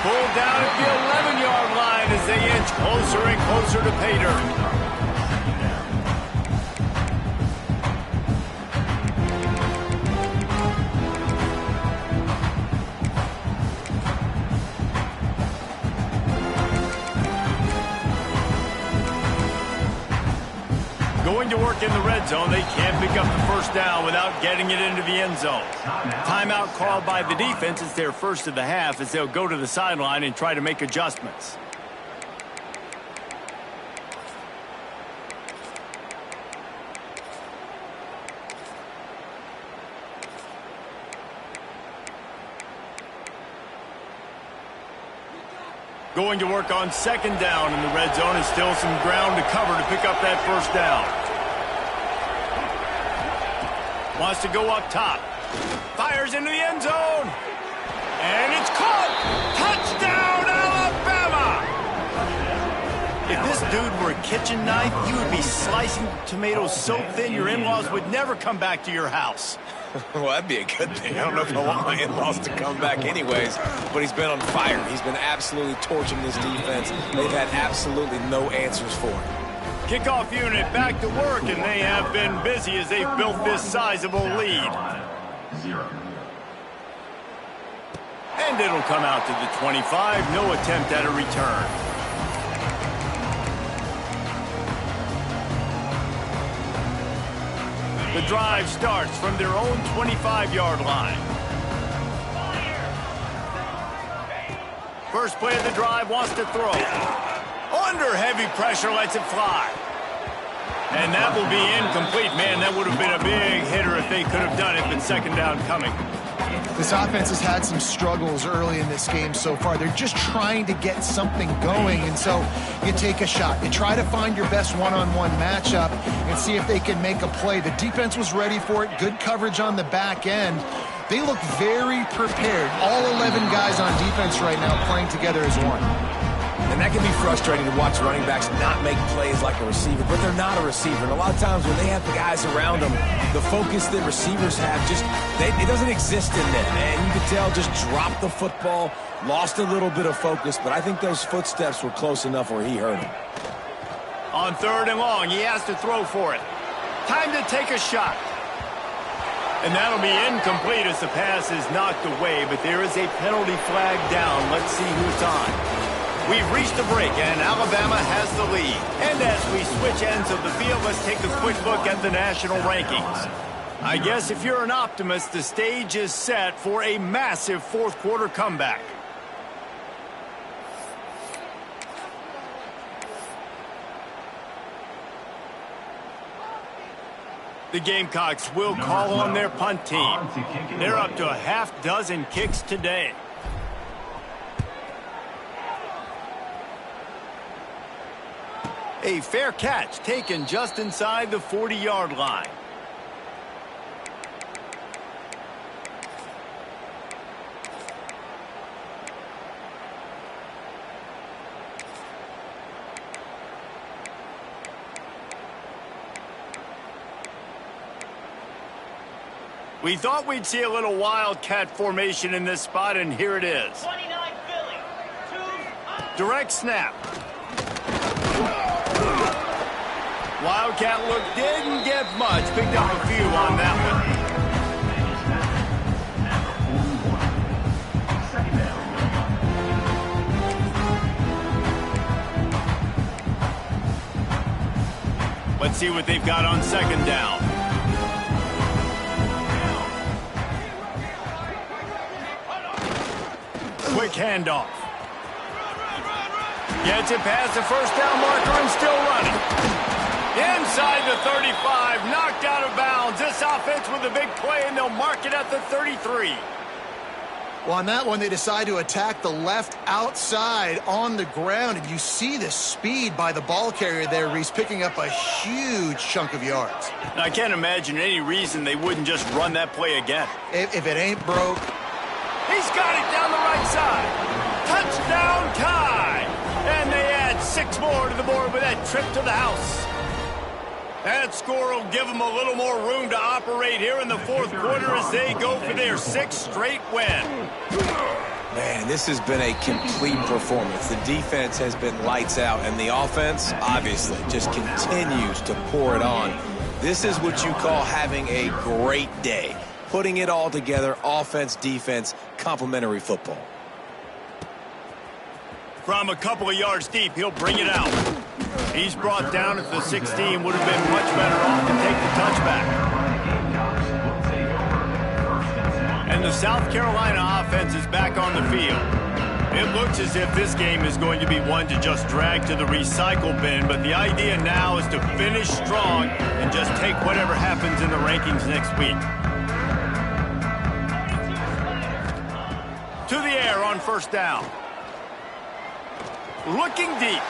Pulled down at the 11-yard line as they inch closer and closer to pay dirt. Going to work in the red zone. They can't pick up the 1st down without getting it into the end zone. Timeout called by the defense. It's their 1st of the half as they'll go to the sideline and try to make adjustments. Going to work on 2nd down in the red zone, and still some ground to cover to pick up that 1st down. Wants to go up top. Fires into the end zone. And it's caught. Touchdown, Alabama! If this dude were a kitchen knife, you would be slicing tomatoes so thin your in-laws would never come back to your house. Well, that'd be a good thing. I don't know if I want my in-laws to come back anyways, but he's been on fire. He's been absolutely torching this defense. They've had absolutely no answers for him. Kickoff unit back to work, and they have been busy as they've built this sizable lead. And it'll come out to the 25. No attempt at a return. The drive starts from their own 25-yard line. First play of the drive, wants to throw. Under heavy pressure, lets it fly. And that will be incomplete. Man, that would have been a big hitter if they could have done it, but second down coming. This offense has had some struggles early in this game so far. They're just trying to get something going, and so you take a shot. You try to find your best one-on-one matchup and see if they can make a play. The defense was ready for it. Good coverage on the back end. They look very prepared. All 11 guys on defense right now playing together as one. And that can be frustrating to watch running backs not make plays like a receiver, but they're not a receiver. And a lot of times when they have the guys around them, the focus that receivers have it doesn't exist in them. And you can tell just dropped the football, lost a little bit of focus, but I think those footsteps were close enough where he heard him. On 3rd and long, he has to throw for it. Time to take a shot. And that'll be incomplete as the pass is knocked away, but there is a penalty flag down. Let's see who's on. We've reached the break, and Alabama has the lead. And as we switch ends of the field, let's take a quick look at the national rankings. I guess if you're an optimist, the stage is set for a massive fourth-quarter comeback. The Gamecocks will call on their punt team. They're up to a half-dozen kicks today. A fair catch taken just inside the 40-yard line. We thought we'd see a little wildcat formation in this spot, and here it is. 29 Philly. Direct snap. Wildcat look didn't get much. Picked up a few on that one. Let's see what they've got on second down. Quick handoff. Gets it past the first down marker and still running. Inside the 35, knocked out of bounds. This offense with a big play, and they'll mark it at the 33. Well, on that one, they decide to attack the left outside on the ground, and you see the speed by the ball carrier there, Reese, picking up a huge chunk of yards. I can't imagine any reason they wouldn't just run that play again. If it ain't broke. He's got it down the right side. Touchdown tie. And they add 6 more to the board with that trip to the house. That score will give them a little more room to operate here in the fourth quarter as they go for their 6th straight win. Man, this has been a complete performance. The defense has been lights out, and the offense, obviously, just continues to pour it on. This is what you call having a great day. Putting it all together, offense, defense, complementary football. From a couple of yards deep, he'll bring it out. He's brought down at the 16. Would have been much better off to take the touchback. And the South Carolina offense is back on the field. It looks as if this game is going to be one to just drag to the recycle bin, but the idea now is to finish strong and just take whatever happens in the rankings next week. To the air on first down. Looking deep.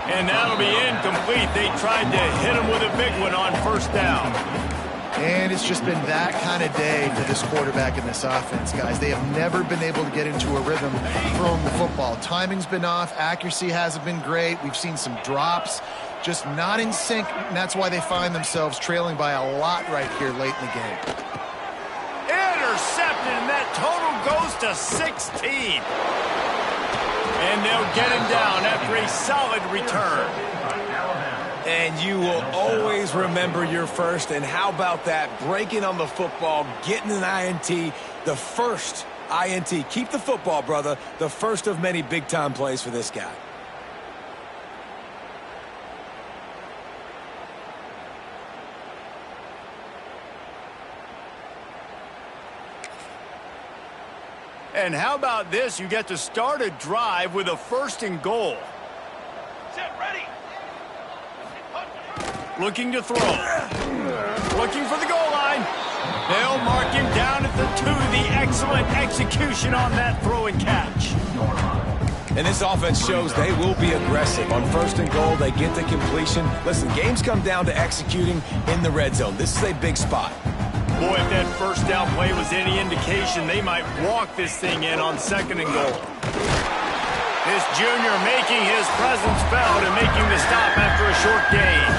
And that'll be incomplete. They tried to hit him with a big one on first down. And it's just been that kind of day for this quarterback and this offense, guys. They have never been able to get into a rhythm throwing the football. Timing's been off. Accuracy hasn't been great. We've seen some drops. Just not in sync, and that's why they find themselves trailing by a lot right here late in the game. Intercepted, and that total goes to 16. And they'll get him down after a solid return. And you will always remember your first. And how about that? Breaking on the football, getting an INT, the first INT. Keep the football, brother. The first of many big-time plays for this guy. And how about this? You get to start a drive with a 1st and goal. Set, ready. Looking to throw. Looking for the goal line. They'll mark him down at the 2. The excellent execution on that throw and catch. And this offense shows they will be aggressive. On 1st and goal, they get the completion. Listen, games come down to executing in the red zone. This is a big spot. Boy, if that first down play was any indication, they might walk this thing in on 2nd and goal. This junior making his presence felt and making the stop after a short gain.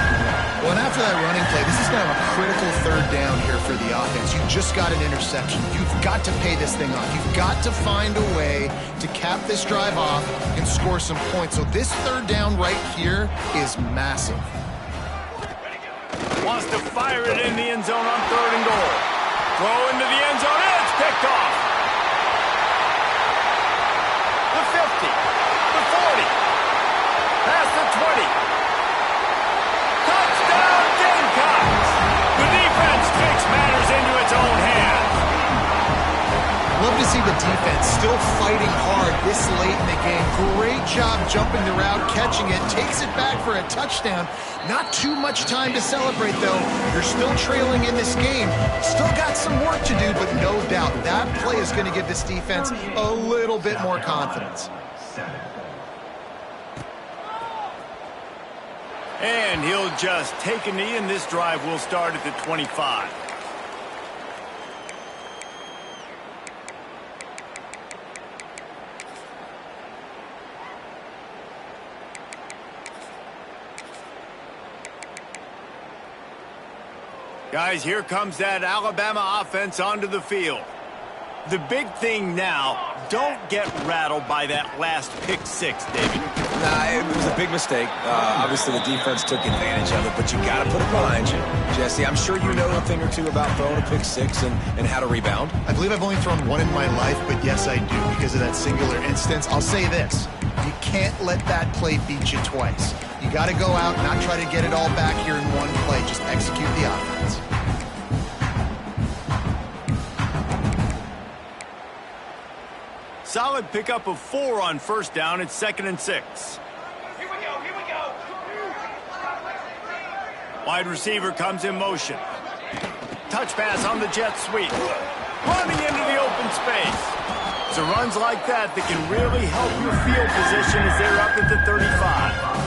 Well, and after that running play, this is now a critical 3rd down here for the offense. You just got an interception. You've got to pay this thing off. You've got to find a way to cap this drive off and score some points. So this 3rd down right here is massive. Wants to fire it in the end zone on 3rd and goal. Throw into the end zone. It's picked off. The 50. The 40. Past the 20. Touchdown, Gamecocks! The defense takes matters into its own hands. Love to see the defense still fighting hard this late in the game. Great job jumping the route, catching it, takes it back for a touchdown. Not too much time to celebrate, though. You're still trailing in this game. Still got some work to do, but no doubt that play is going to give this defense a little bit more confidence. And he'll just take a knee, and this drive will start at the 25. Guys, here comes that Alabama offense onto the field. The big thing now, don't get rattled by that last pick 6, David. Nah, it was a big mistake. Obviously, the defense took advantage of it, but you got to put it behind you. Jesse, I'm sure you know a thing or two about throwing a pick 6 and how to rebound. I believe I've only thrown one in my life, but yes, I do because of that singular instance. I'll say this. You can't let that play beat you twice. You got to go out, not try to get it all back here in one play. Just execute the offense. Solid pickup of 4 on 1st down. It's 2nd and 6. Here we go, here we go. Wide receiver comes in motion. Touch pass on the jet sweep. Running into the open space. It's runs like that can really help your field position as they're up at the 35.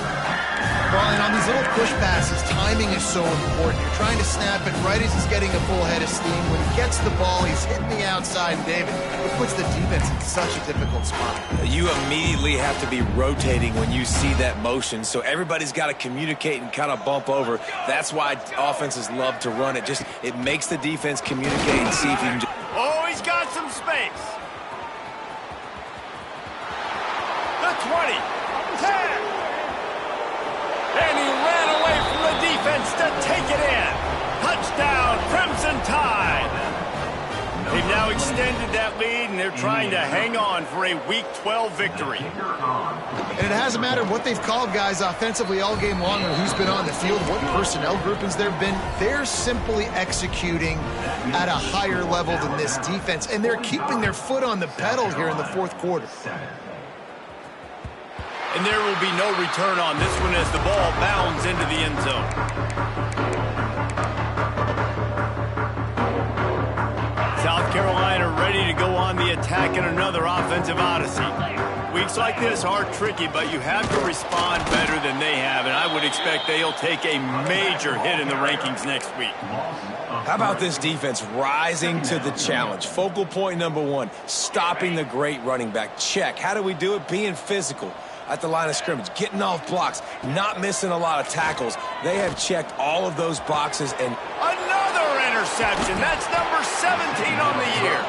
Well, and on these little push passes, timing is so important. You're trying to snap it right as he's getting a full head of steam. When he gets the ball, he's hitting the outside, and David, it puts the defense in such a difficult spot. You immediately have to be rotating when you see that motion, so everybody's got to communicate and kind of bump over. That's why offenses love to run it. It makes the defense communicate and see if you can. Oh, he's got some space. The 20. 10. And he ran away from the defense to take it in. Touchdown, Crimson Tide. They've now extended that lead, and they're trying to hang on for a Week 12 victory. And it hasn't mattered what they've called guys offensively all game long or who's been on the field, what personnel groupings there have been. They're simply executing at a higher level than this defense, and they're keeping their foot on the pedal here in the 4th quarter. And there will be no return on this one as the ball bounds into the end zone. South Carolina ready to go on the attack in another offensive odyssey. Weeks like this are tricky, but you have to respond better than they have, and I would expect they'll take a major hit in the rankings next week. How about this defense rising to the challenge? Focal point number 1, stopping the great running back. Check. How do we do it? Being physical at the line of scrimmage, getting off blocks, not missing a lot of tackles. They have checked all of those boxes. And another interception. That's number 17 on the year.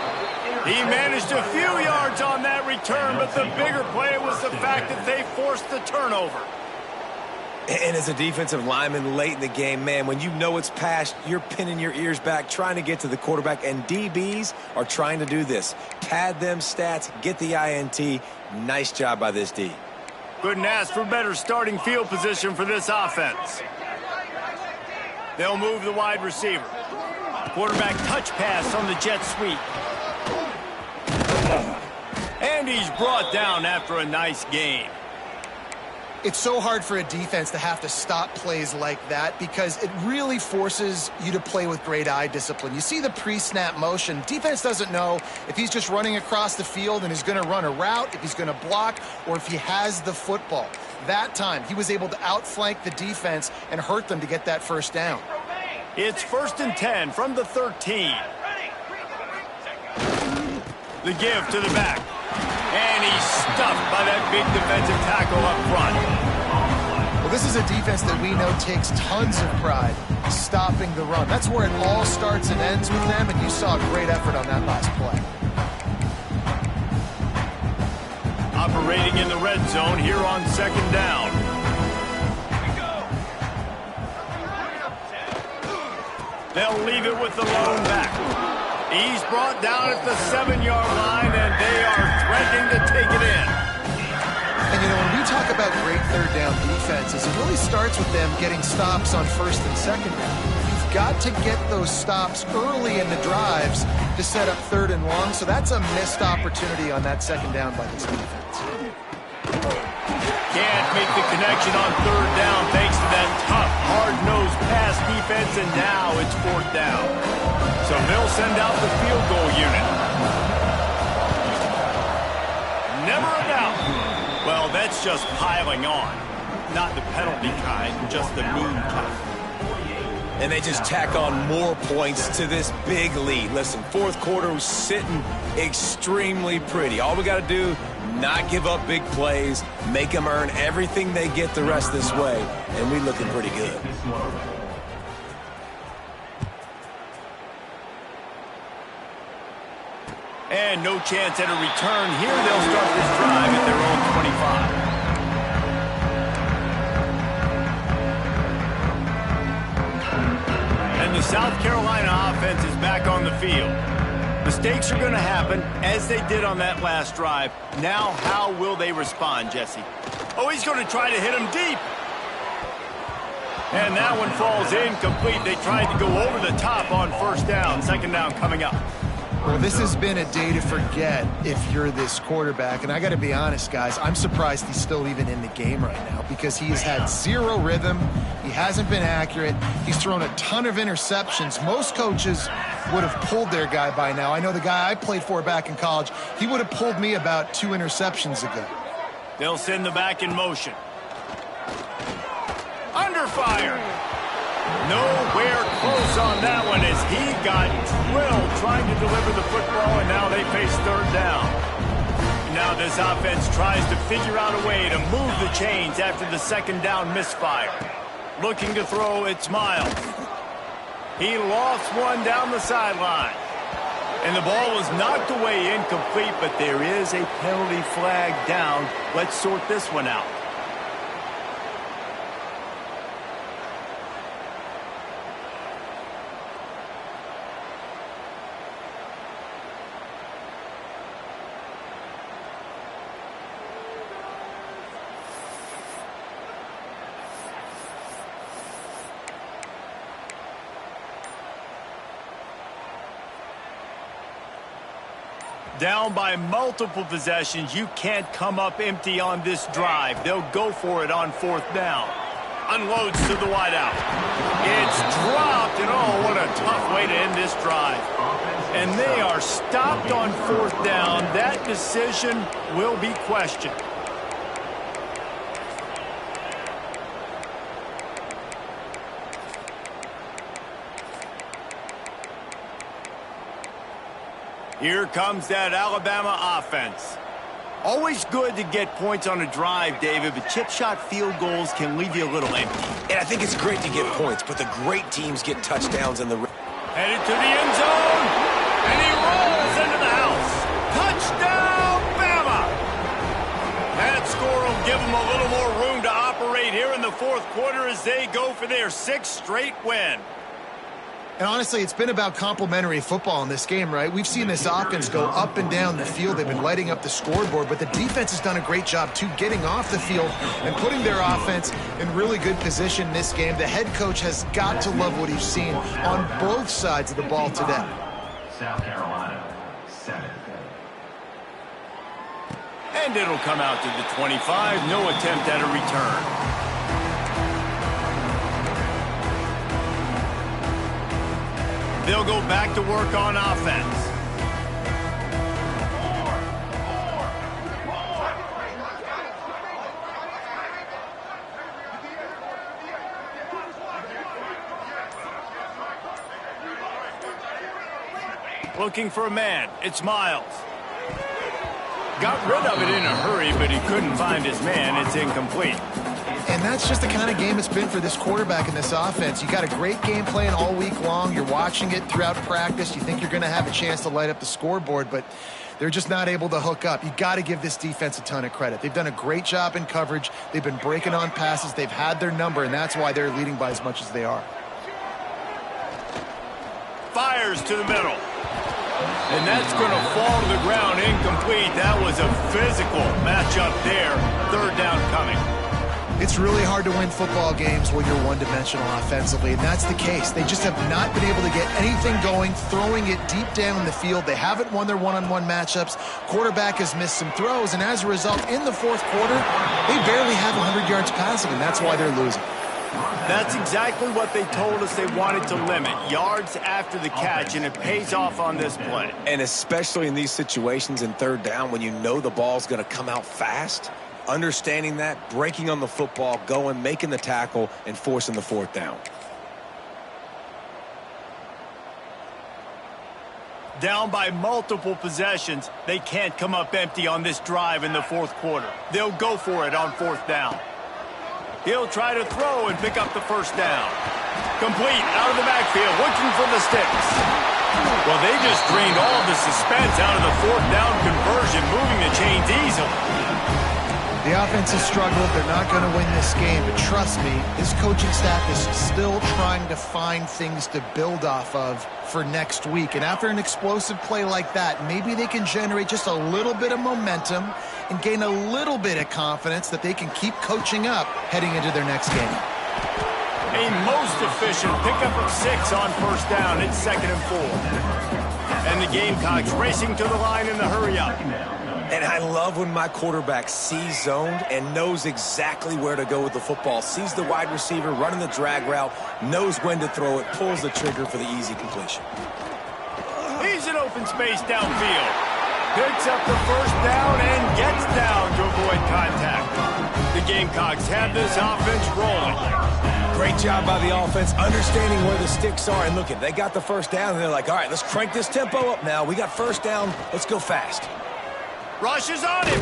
He managed a few yards on that return, but the bigger play was the fact that they forced the turnover. And as a defensive lineman late in the game, man, when you know it's past, you're pinning your ears back, trying to get to the quarterback, and DBs are trying to do this. Pad them stats, get the INT. Nice job by this D. Couldn't ask for better starting field position for this offense. They'll move the wide receiver. Quarterback touch pass on the jet sweep. And he's brought down after a nice gain. It's so hard for a defense to have to stop plays like that because it really forces you to play with great eye discipline. You see the pre-snap motion. Defense doesn't know if he's just running across the field and is going to run a route, if he's going to block, or if he has the football. That time, he was able to outflank the defense and hurt them to get that first down. It's 1st and 10 from the 13. The give to the back. And he's stuffed by that big defensive tackle up front. Well, this is a defense that we know takes tons of pride stopping the run. That's where it all starts and ends with them, and you saw a great effort on that last play. Operating in the red zone here on 2nd down. They'll leave it with the lone back. He's brought down at the 7-yard line, and they are threatening to take it in. And, you know, when we talk about great third down defenses, it really starts with them getting stops on 1st and 2nd down. You've got to get those stops early in the drives to set up 3rd and long, so that's a missed opportunity on that 2nd down by this defense. Can't make the connection on 3rd down thanks to that tough, hard-nosed pass defense, and now it's 4th down. So they'll send out the field goal unit. Never a doubt. Well, that's just piling on. Not the penalty kind, just the mean kind. And they just tack on more points to this big lead. Listen, 4th quarter was sitting extremely pretty. All we got to do, not give up big plays, make them earn everything they get the rest this way, and we looking pretty good. And no chance at a return here. They'll start this drive at their own 25. And the South Carolina offense is back on the field. Mistakes are going to happen, as they did on that last drive. Now, how will they respond, Jesse? Oh, he's going to try to hit him deep. And that one falls incomplete. They tried to go over the top on 1st down. 2nd down coming up. Well, this has been a day to forget if you're this quarterback. And I got to be honest, guys, I'm surprised he's still even in the game right now because he has had zero rhythm. He hasn't been accurate. He's thrown a ton of interceptions. Most coaches would have pulled their guy by now. I know the guy I played for back in college, he would have pulled me about 2 interceptions ago. They'll send the back in motion. Under fire. Nowhere close on that one as he got drilled trying to deliver the football, and now they face 3rd down. Now this offense tries to figure out a way to move the chains after the 2nd down misfire. Looking to throw, it's Miles. He lost one down the sideline. And the ball was knocked away incomplete, but there is a penalty flag down. Let's sort this one out. Down by multiple possessions. You can't come up empty on this drive. They'll go for it on 4th down. Unloads to the wideout. It's dropped, and oh, what a tough way to end this drive. And they are stopped on 4th down. That decision will be questioned. Here comes that Alabama offense. Always good to get points on a drive, David, but chip shot field goals can leave you a little empty. And I think it's great to get points, but the great teams get touchdowns in the... Headed to the end zone, and he rolls into the house. Touchdown, Bama! That score will give them a little more room to operate here in the 4th quarter as they go for their 6th straight win. And honestly, it's been about complementary football in this game, right? We've seen this offense go up and down the field. They've been lighting up the scoreboard, but the defense has done a great job, too, getting off the field and putting their offense in really good position in this game. The head coach has got to love what he's seen on both sides of the ball today. South Carolina, 7. And it'll come out to the 25. No attempt at a return. They'll go back to work on offense. Looking for a man. It's Miles. Got rid of it in a hurry, but he couldn't find his man. It's incomplete. And that's just the kind of game it's been for this quarterback in this offense. You got a great game plan all week long. You're watching it throughout practice. You think you're going to have a chance to light up the scoreboard, but they're just not able to hook up. You got to give this defense a ton of credit. They've done a great job in coverage. They've been breaking on passes. They've had their number, and that's why they're leading by as much as they are. Fires to the middle. And that's going to fall to the ground incomplete. That was a physical matchup there. Third down coming. It's really hard to win football games when you're one-dimensional offensively, and that's the case. They just have not been able to get anything going, throwing it deep down the field. They haven't won their one-on-one matchups. Quarterback has missed some throws, and as a result, in the fourth quarter, they barely have 100 yards passing, and that's why they're losing. That's exactly what they told us they wanted to limit. Yards after the catch, and it pays off on this play. And especially in these situations in third down when you know the ball's going to come out fast, understanding that, breaking on the football, going, making the tackle, and forcing the fourth down. Down by multiple possessions, they can't come up empty on this drive in the fourth quarter. They'll go for it on fourth down. He'll try to throw and pick up the first down. Complete out of the backfield, looking for the sticks. Well, they just drained all the suspense out of the fourth down conversion, moving the chains easily. The offense has struggled. They're not going to win this game, but trust me, this coaching staff is still trying to find things to build off of for next week. And after an explosive play like that, maybe they can generate just a little bit of momentum and gain a little bit of confidence that they can keep coaching up heading into their next game. A most efficient pickup of 6 on first down. It's 2nd and 4. And the Gamecocks racing to the line in the hurry-up. And I love when my quarterback sees zoned and knows exactly where to go with the football. Sees the wide receiver running the drag route, knows when to throw it, pulls the trigger for the easy completion. He's in open space downfield. Picks up the first down and gets down to avoid contact. The Gamecocks have this offense rolling. Great job by the offense, understanding where the sticks are. And look, they got the first down, and they're like, all right, let's crank this tempo up now. We got first down. Let's go fast. Rushes on him.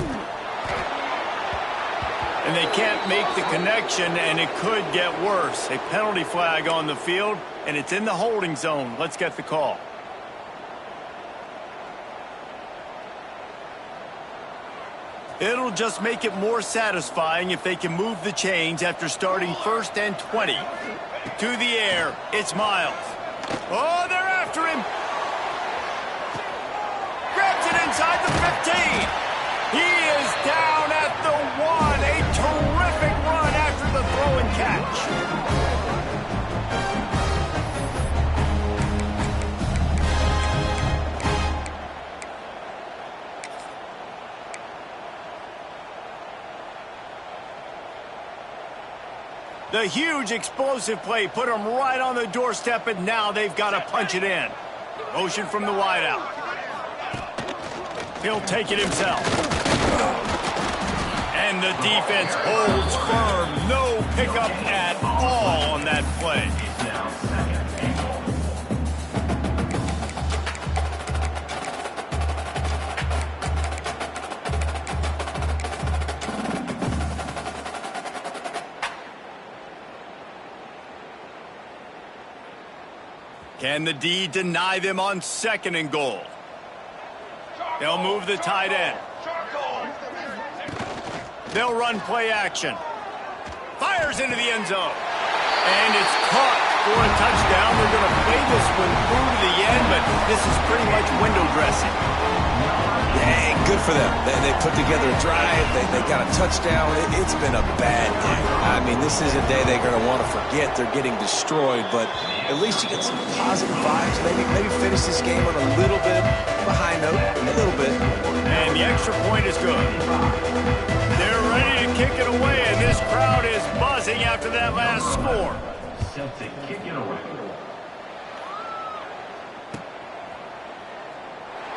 And they can't make the connection, and it could get worse. A penalty flag on the field, and it's in the holding zone. Let's get the call. It'll just make it more satisfying if they can move the chains after starting 1st and 20. To the air, it's Miles. Oh, they're after him. Grabs it inside the 15. He is down at the 1. A terrific run after the throw and catch. The huge explosive play put them right on the doorstep, and now they've got to punch it in. Motion from the wideout. He'll take it himself. And the defense holds firm. No pickup at all on that play. Can the D deny them on 2nd and goal? They'll move the tight end. They'll run play action. Fires into the end zone. And it's caught for a touchdown. They're going to play this one through to the end, but this is pretty much window dressing. Hey, good for them. They put together a drive. They got a touchdown. It's been a bad day. I mean, this is a day they're going to want to forget. They're getting destroyed, but at least you get some positive vibes. Maybe finish this game on a little bit of a high note, a little bit. And the extra point is good. They're ready to kick it away, and this crowd is buzzing after that last score. Set to kick it away.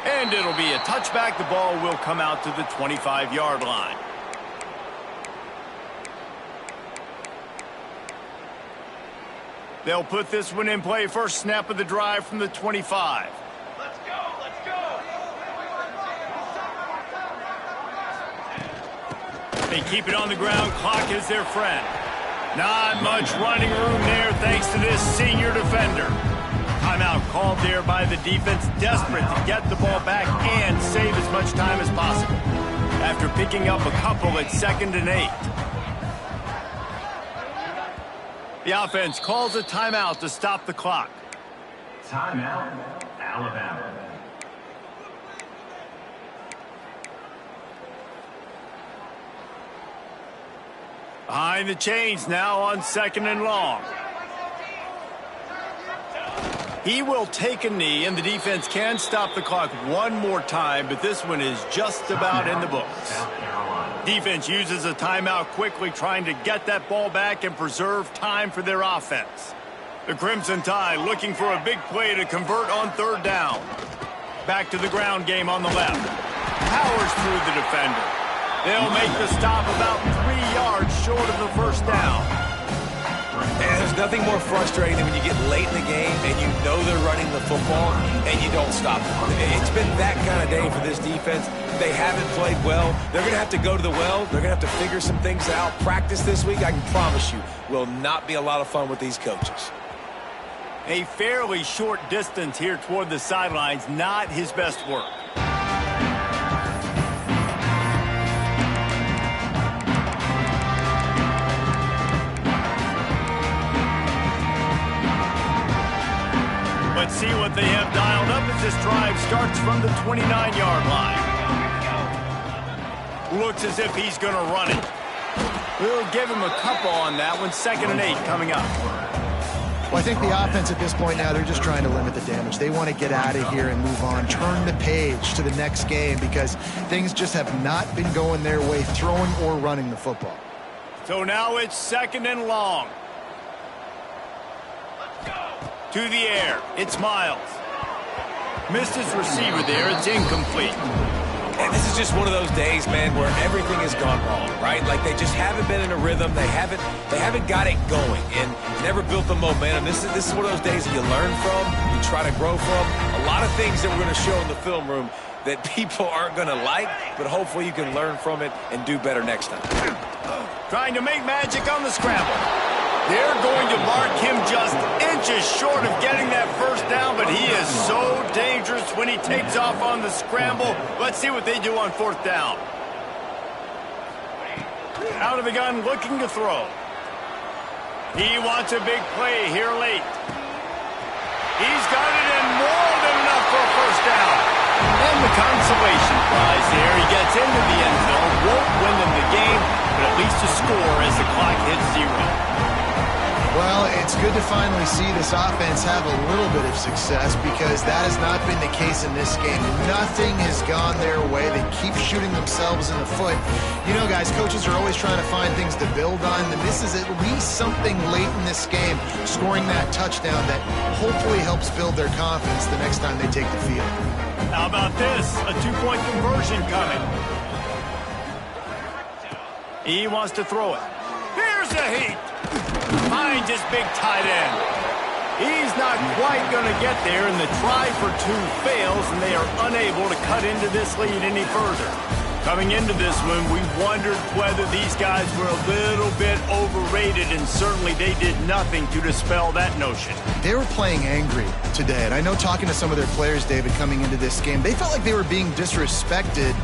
And it'll be a touchback. The ball will come out to the 25-yard line. They'll put this one in play. First snap of the drive from the 25. Let's go, let's go. They keep it on the ground. Clock is their friend. Not much running room there thanks to this senior defender. Timeout called there by the defense, desperate to get the ball back and save as much time as possible. After picking up a couple at 2nd and 8. The offense calls a timeout to stop the clock. Timeout, Alabama. Behind the chains now on 2nd and long. He will take a knee, and the defense can stop the clock one more time, but this one is just about in the books. Defense uses a timeout quickly, trying to get that ball back and preserve time for their offense. The Crimson Tide looking for a big play to convert on 3rd down. Back to the ground game on the left. Powers through the defender. They'll make the stop about 3 yards short of the first down. And there's nothing more frustrating than when you get late in the game and you know they're running the football and you don't stop them. It's been that kind of day for this defense. They haven't played well. They're going to have to go to the well. They're going to have to figure some things out. Practice this week, I can promise you, will not be a lot of fun with these coaches. A fairly short distance here toward the sidelines, not his best work. Let's see what they have dialed up as this drive starts from the 29-yard line. Looks as if he's going to run it. We'll give him a couple on that one. 2nd and 8 coming up. Well, I think the offense at this point now, they're just trying to limit the damage. They want to get out of here and move on, turn the page to the next game because things just have not been going their way, throwing or running the football. So now it's 2nd and long. To the air, it's Miles. Missed his receiver there, it's incomplete. And this is just one of those days, man, where everything has gone wrong, right? Like they just haven't been in a rhythm. They haven't got it going and never built the momentum. This is one of those days that you learn from, you try to grow from. A lot of things that we're going to show in the film room that people aren't going to like, but hopefully you can learn from it and do better next time. Trying to make magic on the scramble. They're going to mark him just inches short of getting that first down, but he is so dangerous when he takes off on the scramble. Let's see what they do on 4th down. Out of the gun, looking to throw. He wants a big play here late. He's got it in more than enough for a first down. And the consolation prize there. He gets into the end zone, won't win them the game, but at least a score as the clock hits 0. Well, it's good to finally see this offense have a little bit of success because that has not been the case in this game. Nothing has gone their way. They keep shooting themselves in the foot. You know, guys, coaches are always trying to find things to build on, and this is at least something late in this game, scoring that touchdown that hopefully helps build their confidence the next time they take the field. How about this? A 2-point conversion coming. He wants to throw it. Here's a heat. Finds his big tight end. He's not quite going to get there, and the try for 2 fails, and they are unable to cut into this lead any further. Coming into this one, we wondered whether these guys were a little bit overrated, and certainly they did nothing to dispel that notion. They were playing angry today, and I know talking to some of their players, David, coming into this game, they felt like they were being disrespected.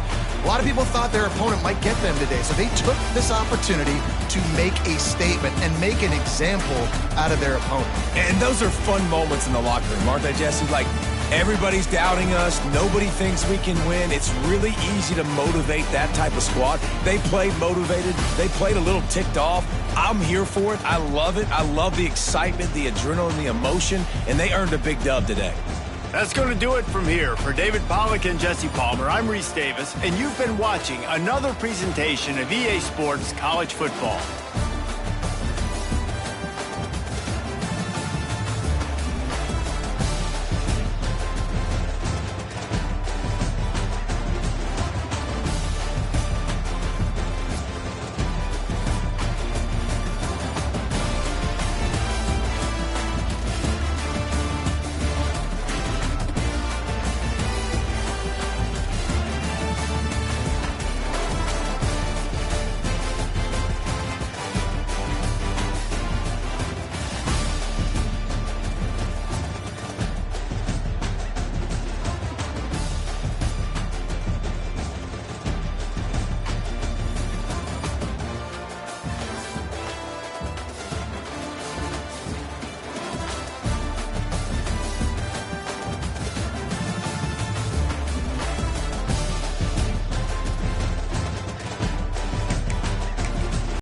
A lot of people thought their opponent might get them today, so they took this opportunity to make a statement and make an example out of their opponent. And those are fun moments in the locker room, aren't they, Jesse? Like, Everybody's doubting us. Nobody thinks we can win. It's really easy to motivate that type of squad. They played motivated. They played a little ticked off. I'm here for it. I love it. I love the excitement, the adrenaline, the emotion, and they earned a big dub today. That's going to do it from here. For David Pollack and Jesse Palmer, I'm Reese Davis, and you've been watching another presentation of EA Sports College Football.